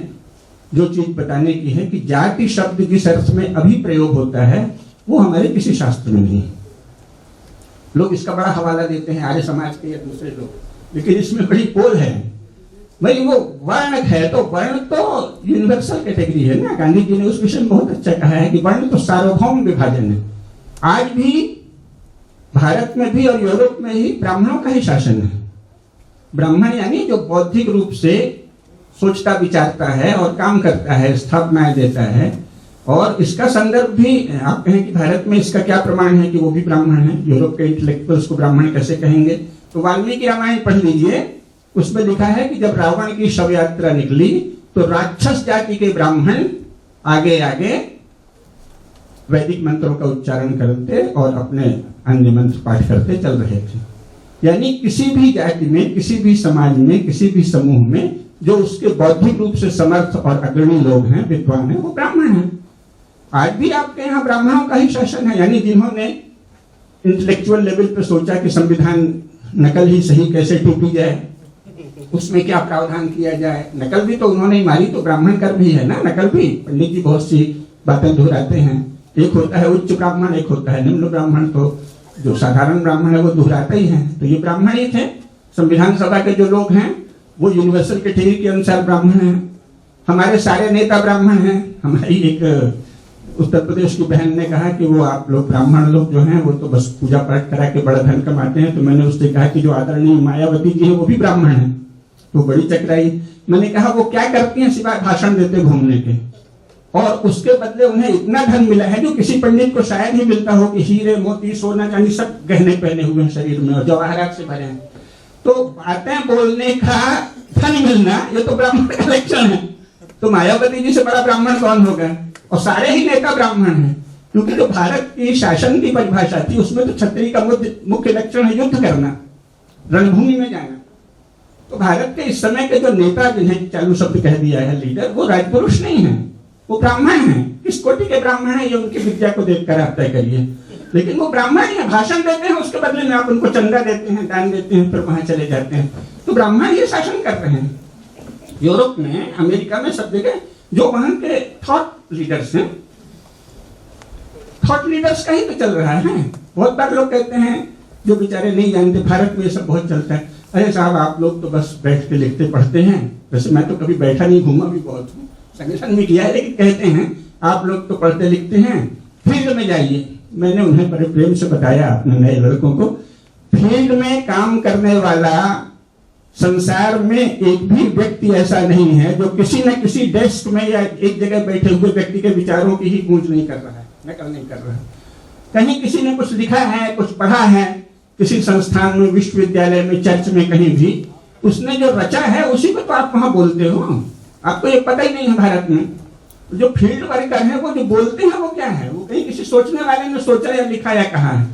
जो चीज बताने की है, कि जाति शब्द जिस अर्थ में अभी प्रयोग होता है वो हमारे किसी शास्त्र में नहीं है। लोग इसका बड़ा हवाला देते हैं आर्य समाज के या दूसरे लोग, लेकिन इसमें बड़ी पोल है। भाई वो वर्ण है, तो वर्ण तो यूनिवर्सल कैटेगरी है ना। गांधी जी ने उस विषय में बहुत अच्छा कहा है कि वर्ण तो सार्वभौम विभाजन है। आज भी भारत में भी और यूरोप में ही ब्राह्मणों का ही शासन है। ब्राह्मण यानी जो बौद्धिक रूप से सोचता विचारता है और काम करता है, स्थापनाएं देता है। और इसका संदर्भ भी आप कहें कि भारत में इसका क्या प्रमाण है कि वो भी ब्राह्मण है। यूरोप के इंटेलेक्चुअल्स को ब्राह्मण कैसे कहेंगे? तो वाल्मीकि रामायण पढ़ लीजिए, उसमें लिखा है कि जब रावण की शव यात्रा निकली तो राक्षस जाति के ब्राह्मण आगे आगे वैदिक मंत्रों का उच्चारण करते और अपने अन्य मंत्र पाठ करते चल रहे थे। यानी किसी भी जाति में, किसी भी समाज में, किसी भी समूह में जो उसके बौद्धिक रूप से समर्थ और अग्रणी लोग हैं, विद्वान हैं, वो ब्राह्मण हैं। आज भी आपके यहाँ ब्राह्मणों का ही शासन है। यानी जिन्होंने इंटेलेक्चुअल लेवल पे सोचा कि संविधान नकल ही सही कैसे टूटी जाए, उसमें क्या प्रावधान किया जाए, नकल भी तो उन्होंने ही मारी, तो ब्राह्मण कर भी है ना नकल भी। पंडित जी बहुत सी बातें दोहराते हैं, एक होता है उच्च ब्राह्मण, एक होता है निम्न ब्राह्मण। तो जो साधारण ब्राह्मण है वो दोहराते ही हैं, तो ये ब्राह्मण ही थे। संविधान सभा के जो लोग हैं वो यूनिवर्सल कैटेगरी के अनुसार ब्राह्मण हैं। हमारे सारे नेता ब्राह्मण हैं। हमारी एक उत्तर प्रदेश की बहन ने कहा कि वो आप लोग ब्राह्मण लोग जो हैं वो तो बस पूजा पाठ करा के बड़ा धन कमाते हैं। तो मैंने उससे कहा कि जो आदरणीय मायावती जी हैं वो भी ब्राह्मण हैं। तो बड़ी चकराई। मैंने कहा वो क्या करती हैं सिवाय भाषण देते घूमने के, और उसके बदले उन्हें इतना धन मिला है जो किसी पंडित को शायद ही मिलता हो, कि हीरे मोती सोना चांदी सब गहने पहने हुए हैं शरीर में और जवाहरात से भरे हैं। तो बातें बोलने का धन मिलना ये तो ब्राह्मण का लक्षण है। तो मायावती जी से बड़ा ब्राह्मण कौन होगा? और सारे ही नेता ब्राह्मण हैं, क्योंकि जो भारत की शासन की परिभाषा थी उसमें तो क्षत्रिय का मुख्य लक्षण है युद्ध करना, रणभूमि में जाना। तो भारत के इस समय के जो नेता, जिन्हें चालू शब्द कह दिया है लीडर, वो राजपुरुष नहीं है, वो ब्राह्मण है। किस कोटि के ब्राह्मण है ये उनकी विद्या को देखकर आप तय करिए, लेकिन वो ब्राह्मण ही है। भाषण देते हैं, उसके बदले में आप उनको चंदा देते हैं, दान देते हैं, फिर वहां चले जाते हैं। तो ब्राह्मण ही शासन कर रहे हैं। यूरोप में, अमेरिका में, सब जगह जो वहां के थॉट लीडर्स हैं, थॉट लीडर्स का ही तो चल रहा है। बहुत बार लोग कहते हैं, जो बेचारे नहीं जानते, भारत में ये सब बहुत चलता है, अरे साहब आप लोग तो बस बैठ के लिखते पढ़ते हैं। वैसे मैं तो कभी बैठा नहीं, घूमा भी बहुत हूँ, संगठन भी किया है, लेकिन कहते हैं आप लोग तो पढ़ते लिखते हैं, फील्ड में जाइए। मैंने उन्हें बड़े प्रेम से बताया अपने नए लड़कों को, फील्ड में काम करने वाला संसार में एक भी व्यक्ति ऐसा नहीं है जो किसी न किसी डेस्क में या एक जगह बैठे हुए व्यक्ति के विचारों की ही गूंज नहीं कर रहा है, नकल नहीं कर रहा है। कहीं किसी ने कुछ लिखा है, कुछ पढ़ा है, किसी संस्थान में, विश्वविद्यालय में, चर्च में, कहीं भी उसने जो रचा है उसी को तो आप वहां बोलते हो। आपको ये पता ही नहीं है भारत में जो फील्ड वर्कर है, वो जो बोलते हैं वो क्या है, वो कहीं किसी सोचने वाले ने सोचा या लिखा या कहा है,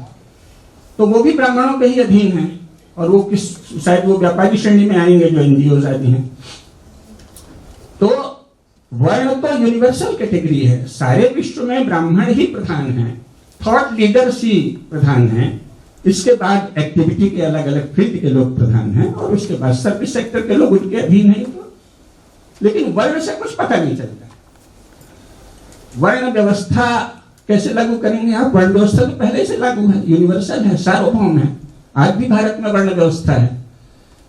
तो वो भी ब्राह्मणों के ही अधीन है। और वो किस, शायद वो व्यापारी श्रेणी में आएंगे जो एनजीओ आदि हैं। तो वर्ण तो यूनिवर्सल कैटेगरी है, सारे विश्व में ब्राह्मण ही प्रधान है, थॉट लीडर्स ही प्रधान है, इसके बाद एक्टिविटी के अलग अलग फील्ड के लोग प्रधान हैं, और उसके बाद सर्विस सेक्टर के लोग उनके अधीन हैं। तो लेकिन वर्ण से कुछ पता नहीं चलता। वर्ण व्यवस्था कैसे लागू करेंगे आप? वर्ण व्यवस्था तो पहले से लागू है, यूनिवर्सल है, सार्वभौम है। आज भी भारत में वर्ण व्यवस्था है।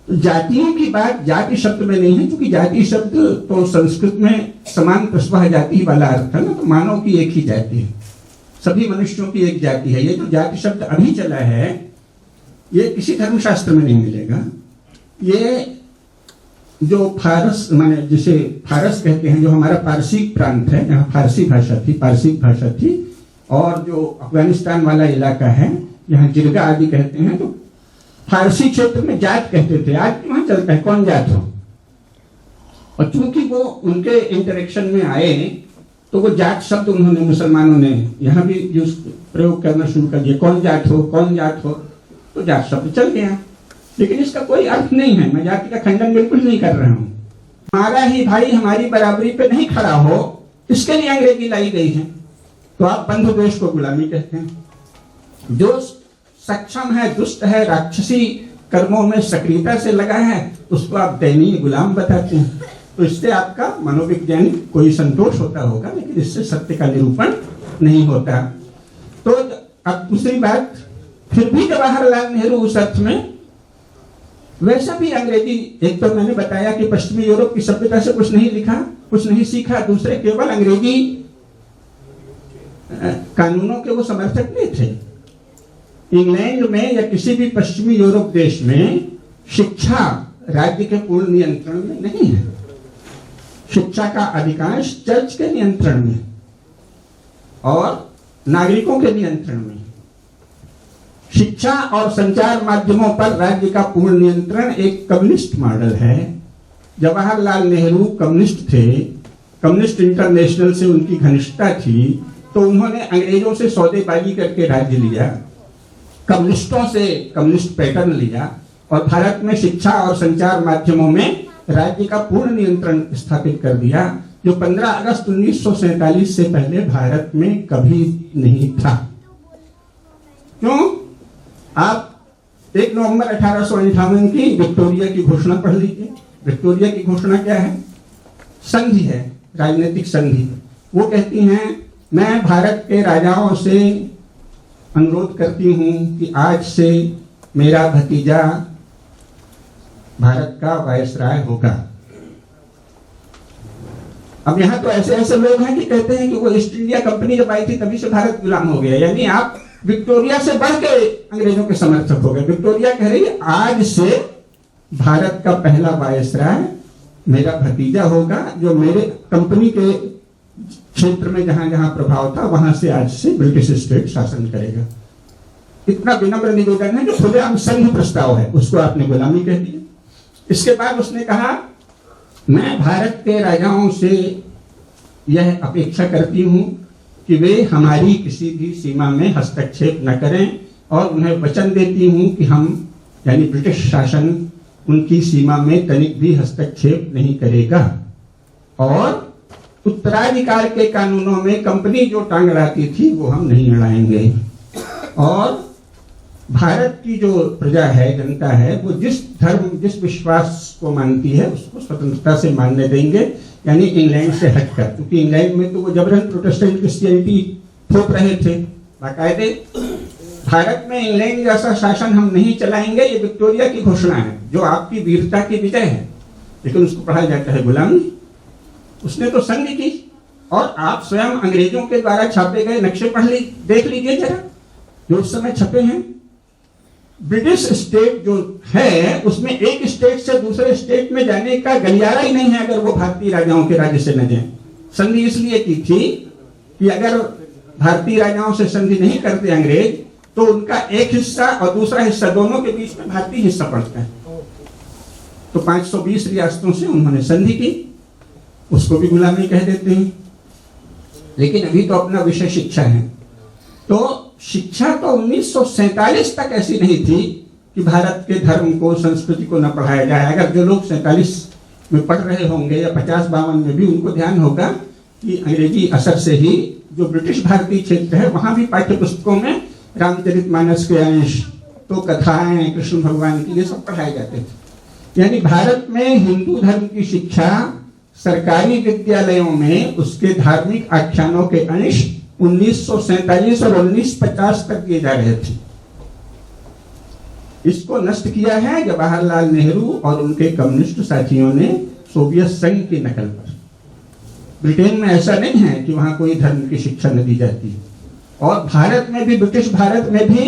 तो जातियों की बात जाति शब्द में नहीं है, क्योंकि जाति शब्द तो संस्कृत में समान प्रस्वाह जाति वाला अर्थ है ना, तो मानव की एक ही जाति है, सभी मनुष्यों की एक जाति है। ये जो जाति शब्द अभी चला है, ये किसी धर्मशास्त्र में नहीं मिलेगा। ये जो फारस, माने जिसे फारस कहते हैं, जो हमारा पारसी प्रांत है, यहाँ फारसी भाषा थी, पारसिक भाषा थी, और जो अफगानिस्तान वाला इलाका है, यहाँ जिरगा आदि कहते हैं, तो फारसी क्षेत्र में जात कहते थे। आज भी वहां चलता है कौन जात हो, और चूंकि वो उनके इंटरेक्शन में आए, तो वो जात शब्द उन्होंने, मुसलमानों ने यहाँ भी यूज प्रयोग करना शुरू कर दिया। कौन जात हो, कौन जात हो, तो जात शब्द चल गया। लेकिन इसका कोई अर्थ नहीं है, मैं जाति का खंडन बिल्कुल नहीं कर रहा हूं। हमारा ही भाई हमारी बराबरी पे नहीं खड़ा हो, इसके लिए अंग्रेजी लाई गई है। तो आप बंधु देश को गुलामी कहते हैं। जो सक्षम है, दुष्ट है, राक्षसी कर्मों में सक्रियता से लगा है, उसको आप दयनीय गुलाम बताते हैं। तो इससे आपका मनोवैज्ञानिक कोई संतोष होता होगा, लेकिन इससे सत्य का निरूपण नहीं होता। तो अब दूसरी बात, फिर भी जवाहरलाल नेहरू उस अर्थ में, वैसा भी अंग्रेजी, एक तो मैंने बताया कि पश्चिमी यूरोप की सभ्यता से कुछ नहीं लिखा, कुछ नहीं सीखा, दूसरे केवल अंग्रेजी कानूनों के वो समर्थक नहीं थे। इंग्लैंड में या किसी भी पश्चिमी यूरोप देश में शिक्षा राज्य के पूर्ण नियंत्रण में नहीं है। शिक्षा का अधिकांश चर्च के नियंत्रण में और नागरिकों के नियंत्रण में। शिक्षा और संचार माध्यमों पर राज्य का पूर्ण नियंत्रण एक कम्युनिस्ट मॉडल है। जवाहरलाल नेहरू कम्युनिस्ट थे, कम्युनिस्ट इंटरनेशनल से उनकी घनिष्ठता थी, तो उन्होंने अंग्रेजों से सौदेबाजी करके राज्य लिया, कम्युनिस्टों से कम्युनिस्ट पैटर्न लिया, और भारत में शिक्षा और संचार माध्यमों में राज्य का पूर्ण नियंत्रण स्थापित कर दिया, जो 15 अगस्त 1947 से पहले भारत में कभी नहीं था। क्यों? आप 1 नवंबर 1858 की विक्टोरिया की घोषणा पढ़ लीजिए। विक्टोरिया की घोषणा क्या है? संधि है, राजनीतिक संधि। वो कहती हैं, मैं भारत के राजाओं से अनुरोध करती हूं कि आज से मेरा भतीजा भारत का वायसराय होगा। अब यहां तो ऐसे ऐसे लोग हैं कि कहते हैं कि वो ईस्ट इंडिया कंपनी जब आई थी तभी से भारत गुलाम हो गया, यानी आप विक्टोरिया से बढ़ के अंग्रेजों के समर्थक हो गए। विक्टोरिया कह रही है आज से भारत का पहला वायसराय मेरा भतीजा होगा, जो मेरे कंपनी के क्षेत्र में जहां जहां प्रभाव था वहां से आज से ब्रिटिश स्टेट शासन करेगा। इतना विनम्र निवेदन है, जो खुलेआम संघ प्रस्ताव है, उसको आपने गुलामी कह दिया। इसके बाद उसने कहा, मैं भारत के राजाओं से यह अपेक्षा करती हूं कि वे हमारी किसी भी सीमा में हस्तक्षेप न करें, और उन्हें वचन देती हूं कि हम, यानी ब्रिटिश शासन, उनकी सीमा में तनिक भी हस्तक्षेप नहीं करेगा। और उत्तराधिकार के कानूनों में कंपनी जो टांग अड़ाती थी वो हम नहीं अड़ाएंगे। और भारत की जो प्रजा है, जनता है, वो जिस धर्म, जिस विश्वास को मानती है उसको स्वतंत्रता से मानने देंगे, यानी इंग्लैंड से हटकर। क्योंकि इंग्लैंड में तो वो जबरन प्रोटेस्टेंट क्रिश्चियनिटी थोप रहे थे बाकायदे। भारत में इंग्लैंड जैसा शासन हम नहीं चलाएंगे, ये विक्टोरिया की घोषणा है, जो आपकी वीरता की विजय है। लेकिन उसको पढ़ा जाता है गुलामी। उसने तो संधि की। और आप स्वयं अंग्रेजों के द्वारा छापे गए नक्शे देख लीजिए जरा, जो उस समय छपे हैं। ब्रिटिश स्टेट जो है उसमें एक स्टेट से दूसरे स्टेट में जाने का गलियारा ही नहीं है अगर वो भारतीय राजाओं के राज्य से न जाए। संधि इसलिए की थी कि अगर भारतीय राजाओं से संधि नहीं करते अंग्रेज तो उनका एक हिस्सा और दूसरा हिस्सा दोनों के बीच में भारतीय हिस्सा पड़ता है। तो 520 रियासतों से उन्होंने संधि की, उसको भी गुलामी कह देते हैं। लेकिन अभी तो अपना विषय शिक्षा है। तो शिक्षा तो 1947 तक ऐसी नहीं थी कि भारत के धर्म को, संस्कृति को न पढ़ाया जाए। अगर जो लोग 47 में पढ़ रहे होंगे या 50-52 में भी, उनको ध्यान होगा कि अंग्रेजी असर से ही जो ब्रिटिश भारतीय क्षेत्र है वहां भी पाठ्य पुस्तकों में रामचरितमानस के अंश, तो कथाएं कृष्ण भगवान की, ये सब पढ़ाए जाते थे। यानी भारत में हिंदू धर्म की शिक्षा सरकारी विद्यालयों में उसके धार्मिक आख्यानों के अंश 1947 और 1950 तक दिए जा रहे थे। इसको नष्ट किया है जवाहरलाल नेहरू और उनके कम्युनिस्ट साथियों ने सोवियत संघ की नकल पर। ब्रिटेन में ऐसा नहीं है कि वहां कोई धर्म की शिक्षा न दी जाती। और भारत में भी, ब्रिटिश भारत में भी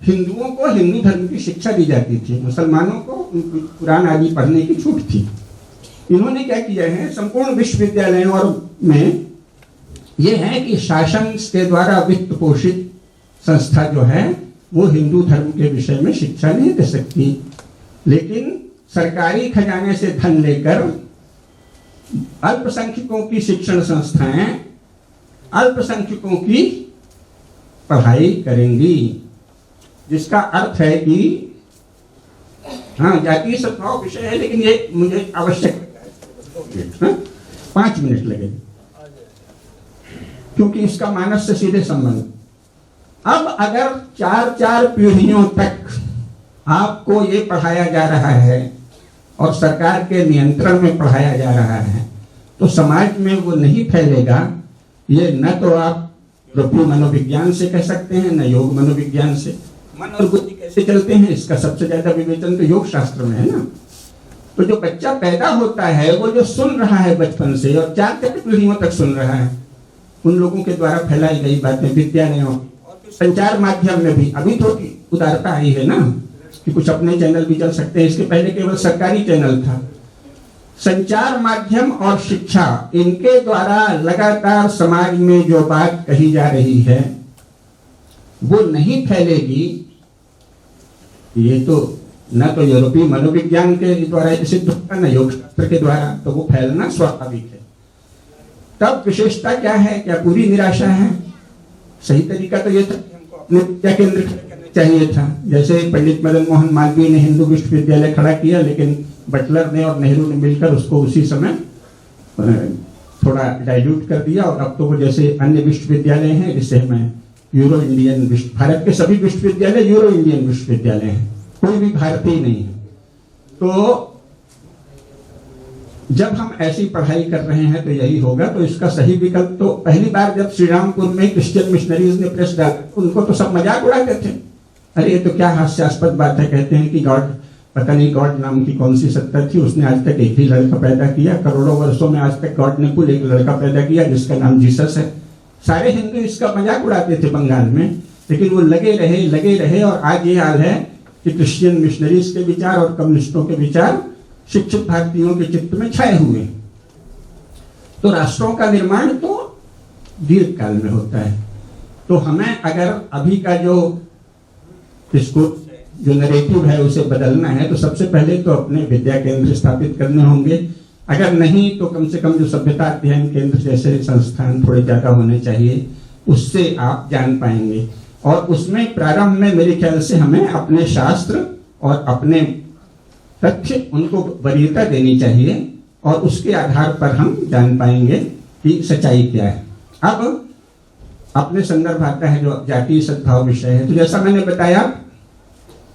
हिंदुओं को हिंदू धर्म की शिक्षा दी जाती थी, मुसलमानों को कुरान आदि पढ़ने की छूट थी। इन्होंने क्या किया है, संपूर्ण विश्वविद्यालयों में यह है कि शासन के द्वारा वित्त पोषित संस्था जो है वो हिंदू धर्म के विषय में शिक्षा नहीं दे सकती। लेकिन सरकारी खजाने से धन लेकर अल्पसंख्यकों की शिक्षण संस्थाएं अल्पसंख्यकों की पढ़ाई करेंगी, जिसका अर्थ है कि हाँ, जातीय सद्भाव विषय है, लेकिन ये मुझे आवश्यक 5 मिनट लगेंगे क्योंकि इसका मानस से सीधे संबंध। अब अगर 4-4 पीढ़ियों तक आपको ये पढ़ाया जा रहा है और सरकार के नियंत्रण में पढ़ाया जा रहा है तो समाज में वो नहीं फैलेगा। ये न तो आप रूपी मनोविज्ञान से कह सकते हैं, न योग मनोविज्ञान से। मन और बुद्धि कैसे चलते हैं इसका सबसे ज्यादा विवेचन तो योग शास्त्र में है ना। तो जो बच्चा पैदा होता है वो जो सुन रहा है बचपन से और 4 पीढ़ियों तक सुन रहा है, उन लोगों के द्वारा फैलाई गई बातें विद्यालयों और संचार माध्यम में भी अभी थोड़ी उदारता आई है ना कि कुछ अपने चैनल भी चल सकते हैं। इसके पहले केवल सरकारी चैनल था। संचार माध्यम और शिक्षा, इनके द्वारा लगातार समाज में जो बात कही जा रही है वो नहीं फैलेगी। ये तो न तो यूरोपीय मनोविज्ञान के द्वारा सिद्ध होगा न योग शास्त्र के द्वारा, तो वो फैलना स्वाभाविक है। तब विशेषता क्या है, क्या पूरी निराशा है? सही तरीका तो ये था कि हमको अपने विद्या केंद्र करना चाहिए था। जैसे पंडित मदन मोहन मालवीय ने हिंदू विश्वविद्यालय खड़ा किया, लेकिन बटलर ने और नेहरू ने मिलकर उसको उसी समय थोड़ा डाइल्यूट कर दिया। और अब तो वो जैसे अन्य विश्वविद्यालय हैं, जिसे हमें यूरो इंडियन भारत के सभी विश्वविद्यालय यूरो इंडियन विश्वविद्यालय हैं, कोई भी भारतीय नहीं है। तो जब हम ऐसी पढ़ाई कर रहे हैं तो यही होगा। तो इसका सही विकल्प तो पहली बार जब श्रीरामपुर में क्रिश्चियन मिशनरीज ने प्रेस डाला, उनको तो सब मजाक उड़ाते थे, अरे ये तो क्या हास्यास्पद बात है। कहते हैं कि गॉड, पता नहीं गॉड नाम की कौन सी सत्ता थी, उसने आज तक एक ही लड़का पैदा किया। करोड़ों वर्षों में आज तक गॉड ने कुल एक लड़का पैदा किया जिसका नाम जीसस है। सारे हिंदू इसका मजाक उड़ाते थे बंगाल में, लेकिन वो लगे रहे और आज ये हाल है कि क्रिश्चियन मिशनरीज के विचार और कम्युनिस्टों के विचार शिक्षित भारतीयों के चित्त में छाए हुए। तो राष्ट्रों का निर्माण तो दीर्घ काल में होता है। तो हमें अगर अभी का जो इसको जो नैरेटिव है उसे बदलना है तो सबसे पहले तो अपने विद्या केंद्र स्थापित करने होंगे। अगर नहीं तो कम से कम जो सभ्यता अध्ययन केंद्र जैसे संस्थान थोड़े ज्यादा होने चाहिए, उससे आप जान पाएंगे। और उसमें प्रारंभ में मेरे ख्याल से हमें अपने शास्त्र और अपने तथ्य उनको वरीयता देनी चाहिए और उसके आधार पर हम जान पाएंगे कि सच्चाई क्या है। अब अपने संदर्भ आता है जो जातीय सद्भाव विषय है। तो जैसा मैंने बताया,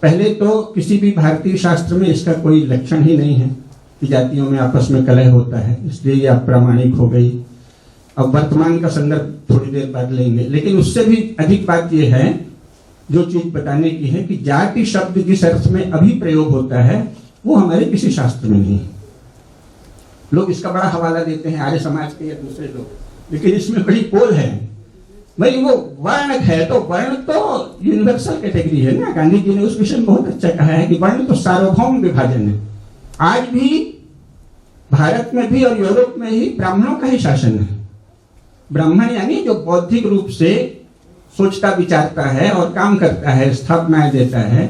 पहले तो किसी भी भारतीय शास्त्र में इसका कोई लक्षण ही नहीं है कि जातियों में आपस में कलह होता है, इसलिए ये अप्रामाणिक हो गई। अब वर्तमान का संदर्भ थोड़ी देर बाद लेंगे, लेकिन उससे भी अधिक बात यह है, जो चीज बताने की है कि जाति शब्द जिस अर्थ में अभी प्रयोग होता है वो हमारे किसी शास्त्र में नहीं है। लोग इसका बड़ा हवाला देते हैं आर्य समाज के या दूसरे लोग, लेकिन इसमें बड़ी पोल है भाई। वो वर्ण है तो वर्ण तो यूनिवर्सल कैटेगरी है ना। गांधी जी ने उस विषय में बहुत अच्छा कहा है कि वर्ण तो सार्वभौम विभाजन है। आज भी भारत में भी और यूरोप में ही ब्राह्मणों का ही शासन है। ब्राह्मण यानी जो बौद्धिक रूप से सोचता विचारता है और काम करता है, स्थापनाएं देता है।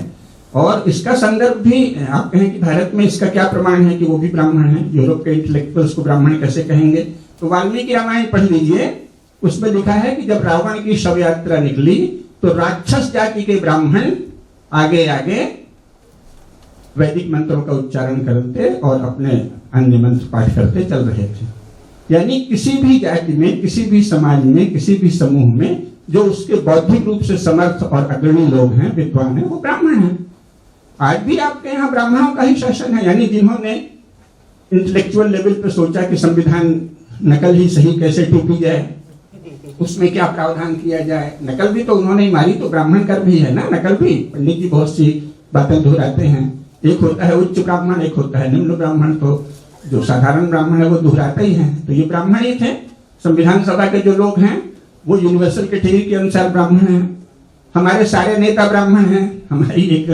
और इसका संदर्भ भी आप कहें कि भारत में इसका क्या प्रमाण है कि वो भी ब्राह्मण है। यूरोप के इंटेलेक्चुअल्स को ब्राह्मण कैसे कहेंगे? तो वाल्मीकि रामायण पढ़ लीजिए, उसमें लिखा है कि जब रावण की शव यात्रा निकली तो राक्षस जाति के ब्राह्मण आगे आगे वैदिक मंत्रों का उच्चारण करते और अपने अन्य मंत्र पाठ करते चल रहे थे। यानी किसी भी जाति में, किसी भी समाज में, किसी भी समूह में जो उसके बौद्धिक रूप से समर्थ और अग्रणी लोग हैं, विद्वान हैं, वो ब्राह्मण हैं। आज भी आपके यहाँ ब्राह्मणों का ही शासन है। यानी जिन्होंने इंटेलेक्चुअल लेवल पे सोचा कि संविधान नकल ही सही कैसे टूटी जाए, उसमें क्या प्रावधान किया जाए। नकल भी तो उन्होंने ही मारी, तो ब्राह्मण कर भी है ना नकल भी। पंडित जी बहुत सी बातें दोहराते हैं। एक होता है उच्च ब्राह्मण, एक होता है निम्न ब्राह्मण। तो जो साधारण ब्राह्मण है वो दोहराता ही है। तो ये ब्राह्मण ही थे। संविधान सभा के जो लोग हैं वो यूनिवर्सल कैटेगरी के अनुसार ब्राह्मण हैं। हमारे सारे नेता ब्राह्मण हैं। हमारी एक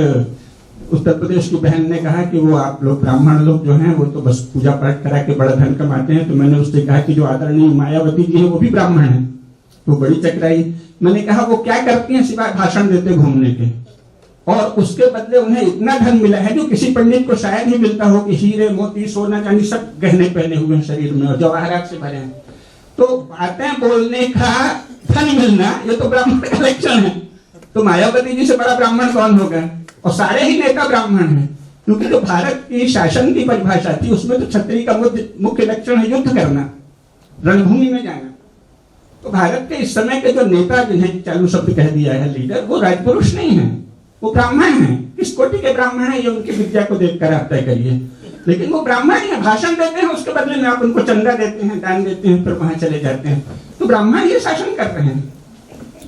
उत्तर प्रदेश की बहन ने कहा कि वो आप लोग ब्राह्मण लोग जो हैं वो तो बस पूजा पाठ करा के बड़ा धन कमाते हैं। तो मैंने उससे कहा कि जो आदरणीय मायावती जी है वो भी ब्राह्मण है। तो बड़ी चकराई। मैंने कहा वो क्या करती हैं सिवाय भाषण देते घूमने के, और उसके बदले उन्हें इतना धन मिला है जो किसी पंडित को शायद ही मिलता हो कि हीरे मोती सोना चांदी सब गहने पहने हुए हैं शरीर में और जवाहरात से भरे हैं। तो बातें बोलने का धन मिलना ये तो ब्राह्मण का लक्षण है। तो मायावती जी से बड़ा ब्राह्मण कौन होगा? और सारे ही नेता ब्राह्मण हैं, क्योंकि जो भारत की शासन की परिभाषा थी उसमें तो क्षत्रिय का मुख्य लक्षण है युद्ध करना, रणभूमि में जाना। तो भारत के इस समय के जो नेता जिन्हें चालू शब्द कह दिया है लीडर, वो राजपुरुष नहीं है, वो ब्राह्मण है। किस कोटि के ब्राह्मण है ये उनकी विद्या को देखकर आप तय करिए, लेकिन वो ब्राह्मण ही है। भाषण देते हैं, उसके बदले में आप उनको चंदा देते हैं, दान देते हैं, फिर वहां चले जाते हैं। तो ब्राह्मण ही शासन कर रहे हैं।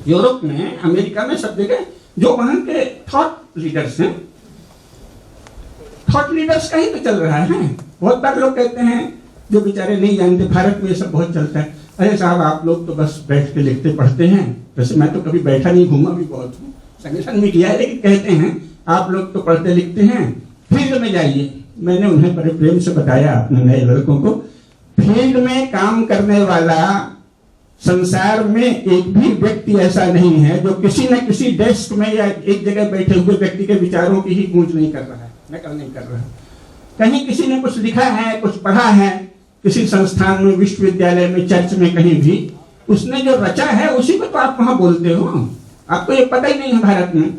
यूरोप में, अमेरिका में, सब जगह जो वहां के थॉट लीडर्स हैं, थॉट लीडर्स का ही तो चल रहा है। बहुत बार लोग कहते हैं जो बेचारे नहीं जानते, भारत में ये सब बहुत चलता है, अरे साहब आप लोग तो बस बैठ के लिखते पढ़ते हैं। वैसे मैं तो कभी बैठा नहीं, घूमा भी बहुत हूँ, संगठन में किया है, लेकिन कहते हैं आप लोग तो पढ़ते लिखते हैं, फील्ड में जाइए। मैंने उन्हें बड़े प्रेम से बताया अपने नए लड़कों को, फील्ड में काम करने वाला संसार में एक भी व्यक्ति ऐसा नहीं है जो किसी न किसी डेस्क में या एक जगह बैठे हुए व्यक्ति के विचारों की ही गूंज नहीं कर रहा है, नकल नहीं कर रहा है। कहीं किसी ने कुछ लिखा है, कुछ पढ़ा है, किसी संस्थान में, विश्वविद्यालय में, चर्च में, कहीं भी उसने जो रचा है उसी को तो आप वहां बोलते हो। आपको ये पता ही नहीं है भारत में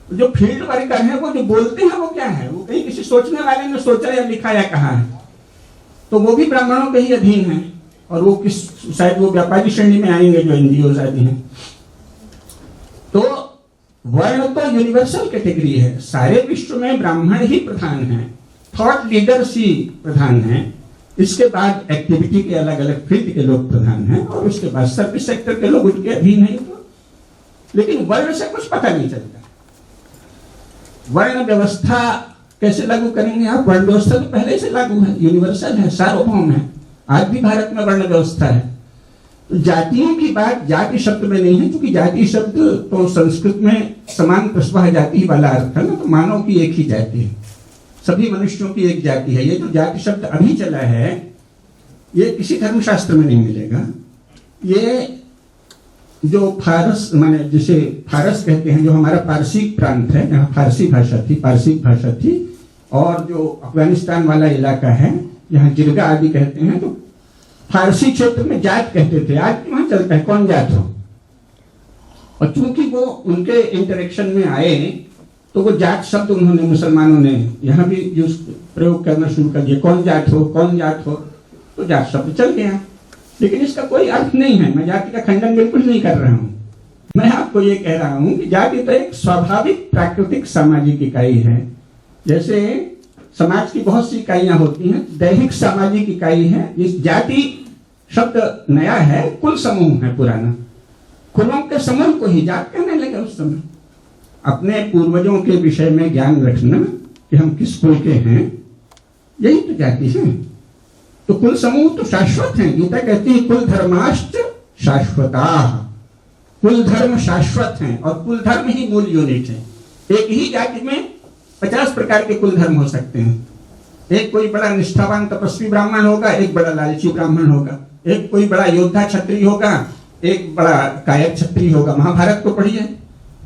जो फील्ड वर्कर है वो जो बोलते हैं वो क्या है, वो कहीं किसी सोचने वाले ने सोचा या लिखा या कहा है। तो वो भी ब्राह्मणों के ही अधीन है, और वो किस शायद वो व्यापारी श्रेणी में आएंगे जो एनजीओ आदि हैं। तो वर्ण तो यूनिवर्सल कैटेगरी है, सारे विश्व में ब्राह्मण ही प्रधान है, थॉट लीडर्स ही प्रधान है। इसके बाद एक्टिविटी के अलग अलग फील्ड के लोग प्रधान हैं, और उसके बाद सर्विस सेक्टर के लोग उनके अधीन हैं। लेकिन वर्ण से कुछ पता नहीं चलता। वर्ण व्यवस्था कैसे लागू करेंगे आप? वर्ण व्यवस्था तो पहले से लागू है, यूनिवर्सल है, सार्वभौम है। आज भी भारत में वर्ण व्यवस्था है। तो जातियों की बात जाति शब्द में नहीं है, क्योंकि जाति शब्द तो संस्कृत में समान प्रस्वाह जाति वाला अर्थ है ना। तो मानव की एक ही जाति है, सभी मनुष्यों की एक जाति है। ये जो जाति शब्द अभी चला है ये किसी धर्मशास्त्र में नहीं मिलेगा। ये जो फारस, माने जिसे फारस कहते हैं, जो हमारा पारसी प्रांत है, यहाँ फारसी भाषा थी, और जो अफगानिस्तान वाला इलाका है यहाँ जिरगा आदि कहते हैं, तो फारसी क्षेत्र में जात कहते थे। आज वहां चलता है कौन जात हो। और चूंकि वो उनके इंटरेक्शन में आए तो वो जाट शब्द उन्होंने, मुसलमानों ने यहाँ भी यूज प्रयोग करना शुरू कर दिया, कौन जाट हो, कौन जाट हो, तो जाट शब्द चल गया। लेकिन इसका कोई अर्थ नहीं है, मैं जाति का खंडन बिल्कुल नहीं कर रहा हूँ। मैं आपको ये कह रहा हूँ कि जाति तो एक स्वाभाविक प्राकृतिक सामाजिक इकाई है। जैसे समाज की बहुत सी इकाइयां होती हैं, दैहिक सामाजिक इकाई है। इस जाति शब्द नया है, कुल समूह है पुराना। कुलों के समूह को ही जात कहने लगे उस समय। अपने पूर्वजों के विषय में ज्ञान रखना कि हम किस कुल के हैं, यही तो जाति है। तो कुल समूह तो शाश्वत है। गीता कहती है कुल धर्माश्च शाश्वता, कुल धर्म शाश्वत हैं और कुल धर्म ही मूल यूनिट है। एक ही जाति में 50 प्रकार के कुल धर्म हो सकते हैं। एक कोई बड़ा निष्ठावान तपस्वी ब्राह्मण होगा, एक बड़ा लालची ब्राह्मण होगा, एक कोई बड़ा योद्धा क्षत्रिय होगा, एक बड़ा कायर क्षत्रिय होगा। महाभारत को पढ़िए,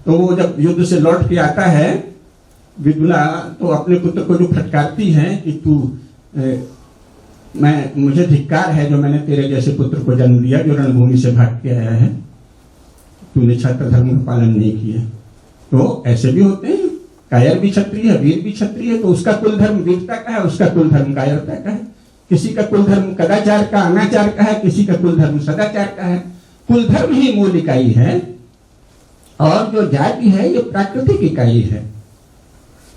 तो वो जब युद्ध से लौट के आता है विदुला, तो अपने पुत्र को जो फटकारती है कि तू मुझे धिक्कार है जो मैंने तेरे जैसे पुत्र को जन्म दिया जो रणभूमि से भाग के आया है, तूने छात्र धर्म का पालन नहीं किया। तो ऐसे भी होते हैं, कायर भी क्षत्रिय है, वीर भी क्षत्रिय है, तो उसका कुल धर्म वीरता का है, उसका कुल धर्म कायरता का है। किसी का कुल धर्म कदाचार का, अनाचार का है, किसी का कुल धर्म सदाचार का है। कुल धर्म ही मूल इकाई है और जो जाति है ये प्राकृतिक इकाई है,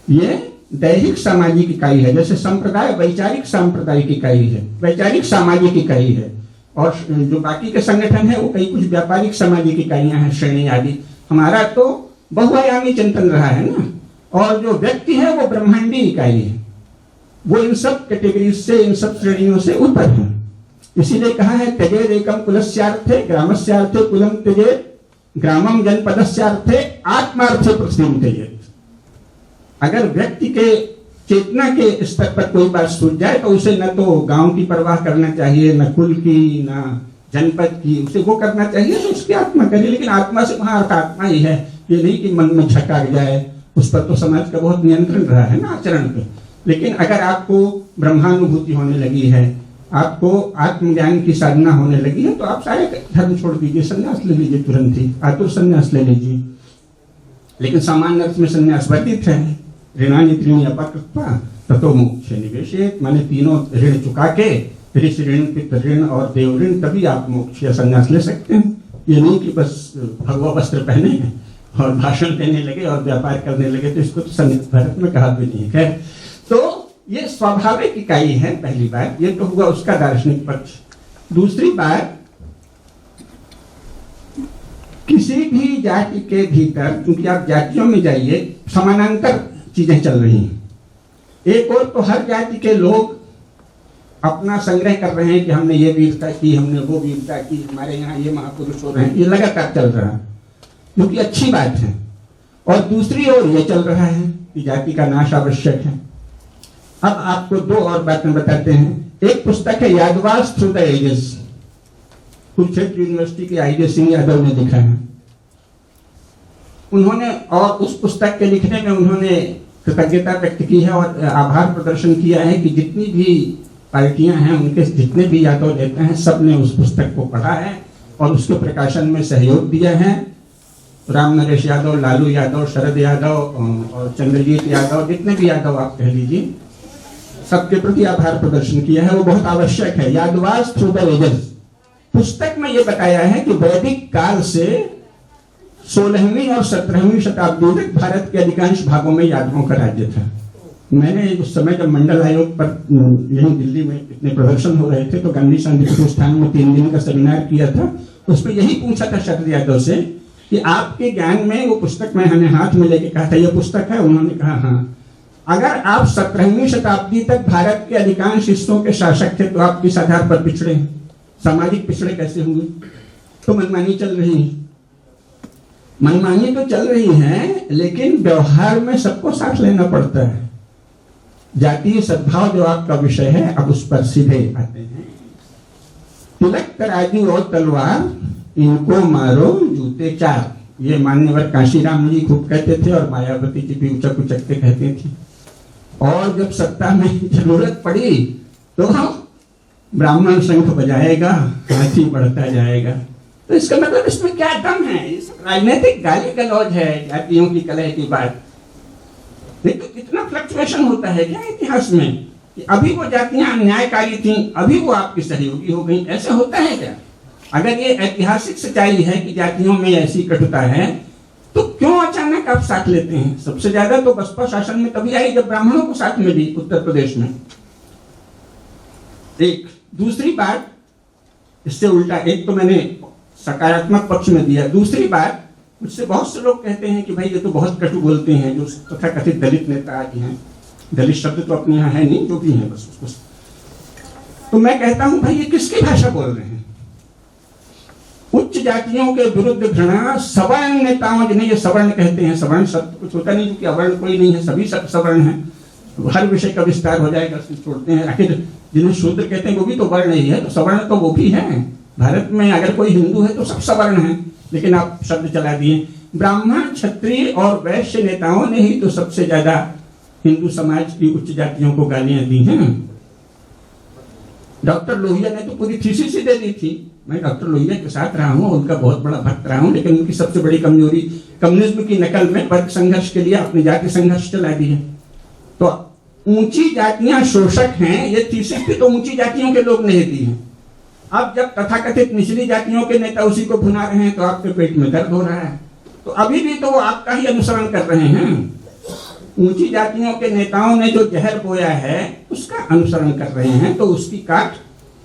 ये दैहिक सामाजिक इकाई है। जैसे संप्रदाय वैचारिक सांप्रदायिक इकाई है, वैचारिक सामाजिक इकाई है, और जो बाकी के संगठन है वो कई कुछ व्यापारिक सामाजिक इकाइयां हैं, श्रेणी आदि। हमारा तो बहुआयामी चिंतन रहा है ना, और जो व्यक्ति है वो ब्रह्मांडी इकाई है, वो इन सब कैटेगरीज से, इन सब श्रेणियों से ऊपर है। इसीलिए कहा है त्यजेद एकम कुलस्यार्थे ग्रामस्यार्थे कुलम त्यजेद ग्रामम जनपदस्यार्थे आत्मार्थे पृथ्वीम त्यजेद। अगर व्यक्ति के चेतना के स्तर पर कोई बात सूझ जाए तो उसे न तो गांव की परवाह करना चाहिए, न कुल की, न जनपद की, उसे वो करना चाहिए तो उसकी आत्मा करे। लेकिन आत्मा से वहां अर्थ आत्मा ही है, ये नहीं कि मन में झटक जाए। उस पर तो समाज का बहुत नियंत्रण रहा है ना आचरण पे। लेकिन अगर आपको ब्रह्मानुभूति होने लगी है, आपको आत्मज्ञान की साधना होने लगी है, तो आप सारे धर्म छोड़ दीजिए, संन्यास ले लीजिए, तुरंत ही आतुर संन्यास ले लीजिए। लेकिन सामान्य अर्थ में संन्यास वर्तित है, ऋणानि त्रीणि अपकृत्वा ततो मोक्षे निवेशेत, माने तीनों ऋण चुका के, ऋषि ऋण, पितृ ऋण और देव ऋण, तभी आप मोक्ष या संन्यास ले सकते हैं। ये नहीं कि बस भगवा वस्त्र पहने हैं और भाषण देने लगे और व्यापार करने लगे, तो इसको तो संन्यास भारत में कहा भी नहीं है। तो ये स्वाभाविक इकाई है, पहली बात। ये तो हुआ उसका दार्शनिक पक्ष। दूसरी बात, किसी भी जाति के भीतर, क्योंकि आप जातियों में जाइए, समानांतर चीजें चल रही हैं। एक और तो हर जाति के लोग अपना संग्रह कर रहे हैं कि हमने ये वीरता की, हमने वो वीरता की, हमारे यहाँ ये महापुरुष हो रहे हैं, ये लगातार चल रहा है, जो कि अच्छी बात है। और दूसरी ओर ये चल रहा है कि जाति का नाश आवश्यक है। अब आपको दो और बातें बताते हैं। एक पुस्तक है Yadavas through the ages, Kurukshetra university के आई जे सिंह यादव ने लिखा है। उन्होंने, और उस पुस्तक के लिखने में उन्होंने कृतज्ञता व्यक्त की है और आभार प्रदर्शन किया है कि जितनी भी पार्टियां हैं, उनके जितने भी यादव नेता हैं, सब ने उस पुस्तक को पढ़ा है और उसके प्रकाशन में सहयोग दिया है। राम नरेश यादव, लालू यादव, शरद यादव और चंद्रजीत यादव, जितने भी यादव आप कह लीजिए, सबके प्रति आभार प्रदर्शन किया है। वो बहुत आवश्यक है। यादवास थ्रू द एजेस पुस्तक में ये बताया है कि वैदिक काल से 16वीं और 17वीं शताब्दी तक भारत के अधिकांश भागों में यादवों का राज्य था। मैंने उस समय जब मंडल आयोग पर यहीं दिल्ली में इतने प्रदर्शन हो रहे थे, तो गांधी शांति प्रतिष्ठान में 3 दिन का सेमिनार किया था। उसमें यही पूछा था शरद यादव से कि आपके ज्ञान में, वो पुस्तक मैंने हाथ में लेके कहा था ये पुस्तक है, उन्होंने कहा हाँ। अगर आप 17वीं शताब्दी तक भारत के अधिकांश हिस्सों के शासक थे, तो आप किस आधार पर पिछड़े हैं? सामाजिक पिछड़े कैसे होंगे? तो मनमानी चल रही है। मनमानी तो चल रही है, लेकिन व्यवहार में सबको साथ लेना पड़ता है। जातीय सद्भाव जो आपका विषय है, अब उस पर सीधे आते हैं। तिलक तराजू और तलवार, इनको मारो जूते चार, ये मान्यवर काशीराम जी खूब कहते थे और मायावती जी भी उचक उचकते कहते थे। और जब सत्ता में जरूरत पड़ी तो ब्राह्मण शंख बजाएगा, हाथी बढ़ता जाएगा। तो इसका मतलब इसमें क्या दम है? इस राजनीतिक गाली गलौज है, जातियों की कलह की बात। फ्लक्चुएशन होता है क्या इतिहास में कि अभी वो जातियां अन्यायकारी थी, अभी वो आपकी सहयोगी हो गई? ऐसा होता है क्या? अगर ये ऐतिहासिक सच्चाई है कि जातियों में ऐसी कटुता है, तो क्यों अचानक आप साथ लेते हैं? सबसे ज्यादा तो बसपा शासन में तभी आई जब ब्राह्मणों को साथ मिली उत्तर प्रदेश में। एक दूसरी बात, इससे उल्टा, एक तो मैंने सकारात्मक पक्ष में दिया, दूसरी बात, मुझसे बहुत से लोग कहते हैं कि भाई ये तो बहुत कटु बोलते हैं जो तथाकथित दलित नेता आदि हैं। दलित शब्द तो अपने यहाँ है नहीं, जो भी है बस उसको। तो मैं कहता हूं भाई ये किसकी भाषा बोल रहे हैं? उच्च जातियों के विरुद्ध घृणा सवर्ण नेताओं, जिन्हें ये सवर्ण कहते हैं, सवर्ण शब्द कुछ होता नहीं क्योंकि अवर्ण कोई नहीं है, सभी सवर्ण हैं। हर विषय का विस्तार हो जाएगा, छोड़ते हैं। आखिर जिन्हें शूद्र कहते हैं वो भी तो वर्ण ही है, तो सवर्ण तो वो भी है। भारत में अगर कोई हिंदू है तो सब सवर्ण है, लेकिन आप शब्द चला दिए। ब्राह्मण, क्षत्रिय और वैश्य नेताओं ने ही तो सबसे ज्यादा हिंदू समाज की उच्च जातियों को गालियां दी हैं। डॉक्टर लोहिया ने तो पूरी थीसिस ही दे दी थी। मैं डॉक्टर लोहिया के साथ रहा हूं, उनका बहुत बड़ा भक्त रहा हूं, लेकिन उनकी सबसे बड़ी कमजोरी कम्युनिज्म की नकल में वर्ग संघर्ष के लिए अपनी जाति संघर्ष चला दी है। तो ऊंची जातियां शोषक हैं, ये थीसिस भी तो ऊंची जातियों के लोग नहीं दी है। अब जब तथाकथित निचली जातियों के नेता उसी को भुना रहे हैं तो आपके पेट में दर्द हो रहा है। तो अभी भी तो वो आपका ही अनुसरण कर रहे हैं। ऊंची जातियों के नेताओं ने जो जहर बोया है उसका अनुसरण कर रहे हैं, तो उसकी काट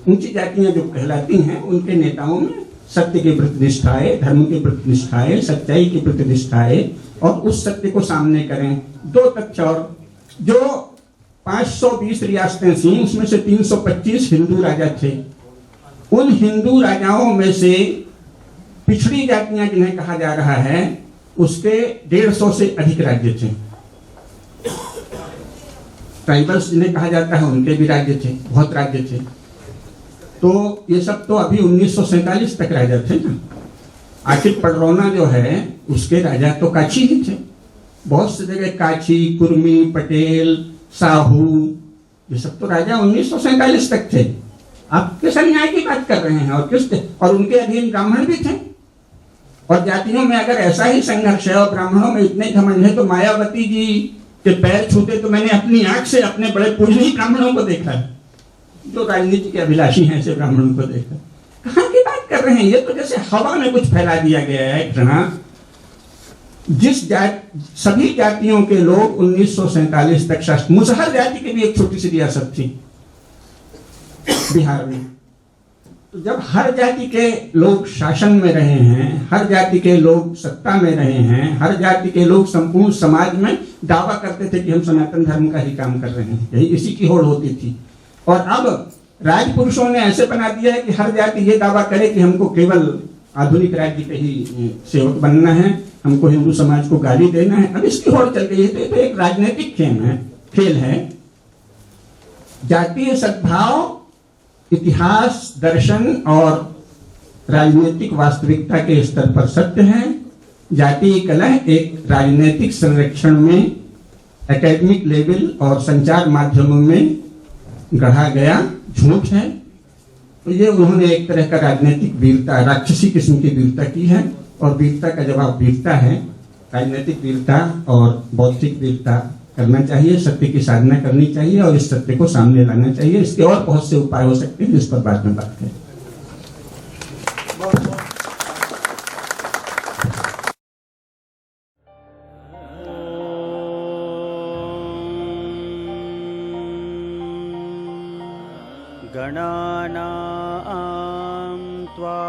ऊंची जातियां जो कहलाती हैं उनके नेताओं में सत्य के प्रति निष्ठा है, धर्म के प्रति निष्ठा है, सच्चाई के प्रति निष्ठा है, और उस सत्य को सामने करें। दो तथ्य और, जो 520 रियासतें थी उसमें से 325 हिंदू राजा थे। उन हिंदू राजाओं में से पिछड़ी जातियां जिन्हें कहा जा रहा है उसके 150 से अधिक राज्य थे। ट्राइबल्स जिन्हें कहा जाता है उनके भी राज्य थे, बहुत राज्य थे। तो ये सब तो अभी 1947 तक राजा थे ना। आखिर पडरौना जो है उसके राजा तो काची ही थे। बहुत सी जगह काची, कुर्मी, पटेल, साहू, ये सब तो राजा 1947 तक थे। आप किस अन्याय की बात कर रहे हैं? और उनके अधीन ब्राह्मण भी थे। और जातियों में अगर ऐसा ही संघर्ष है और ब्राह्मणों में इतने घमंड है, तो मायावती जी के पैर छूते तो मैंने अपनी आंख से अपने बड़े पूजनीय ब्राह्मणों को देखा है, जो राजनीति के अभिलाषी हैं, ऐसे ब्राह्मणों को देखा। कहाँ की बात कर रहे हैं? ये तो जैसे हवा में कुछ फैला दिया गया है घृणा। सभी जातियों के लोग 1947 तक शासन, मुसहर जाति की भी एक छोटी सी रियासत थी बिहार में। तो जब हर जाति के लोग शासन में रहे हैं, हर जाति के लोग सत्ता में रहे हैं, हर जाति के लोग संपूर्ण समाज में दावा करते थे कि हम सनातन धर्म का ही काम कर रहे हैं, यही इसी की होड़ होती थी। और अब राजपुरुषों ने ऐसे बना दिया है कि हर जाति ये दावा करे कि हमको केवल आधुनिक राज्य के ही सेवक बनना है, हमको हिंदू समाज को गाली देना है। अब इसकी होड़ चल गई है। तो ये तो एक राजनीतिक खेल है। जातीय सद्भाव इतिहास, दर्शन और राजनीतिक वास्तविकता के स्तर पर सत्य है। जातीय कलह एक राजनीतिक संरक्षण में एकेडमिक लेवल और संचार माध्यमों में गढ़ा गया झूठ है। तो ये उन्होंने एक तरह का राजनीतिक वीरता, राक्षसी किस्म की वीरता की है। और वीरता का जवाब वीरता है। राजनीतिक वीरता और बौद्धिक वीरता करना चाहिए, सत्य की साधना करनी चाहिए और इस सत्य को सामने लाना चाहिए। इसके और बहुत से उपाय हो सकते हैं जिस पर बाद में बात करें। गणानां त्वा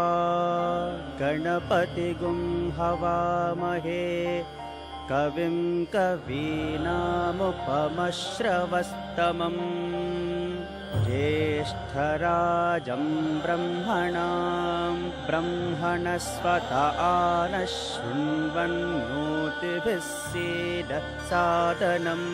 गणपतिगुं हवामहे कविं कवीनामुपमश्रवस्तमम् ज्येष्ठराजं ब्रह्मणां ब्रह्मणस्पत नः शृण्वन्नोतिभिः सीदसादनम्।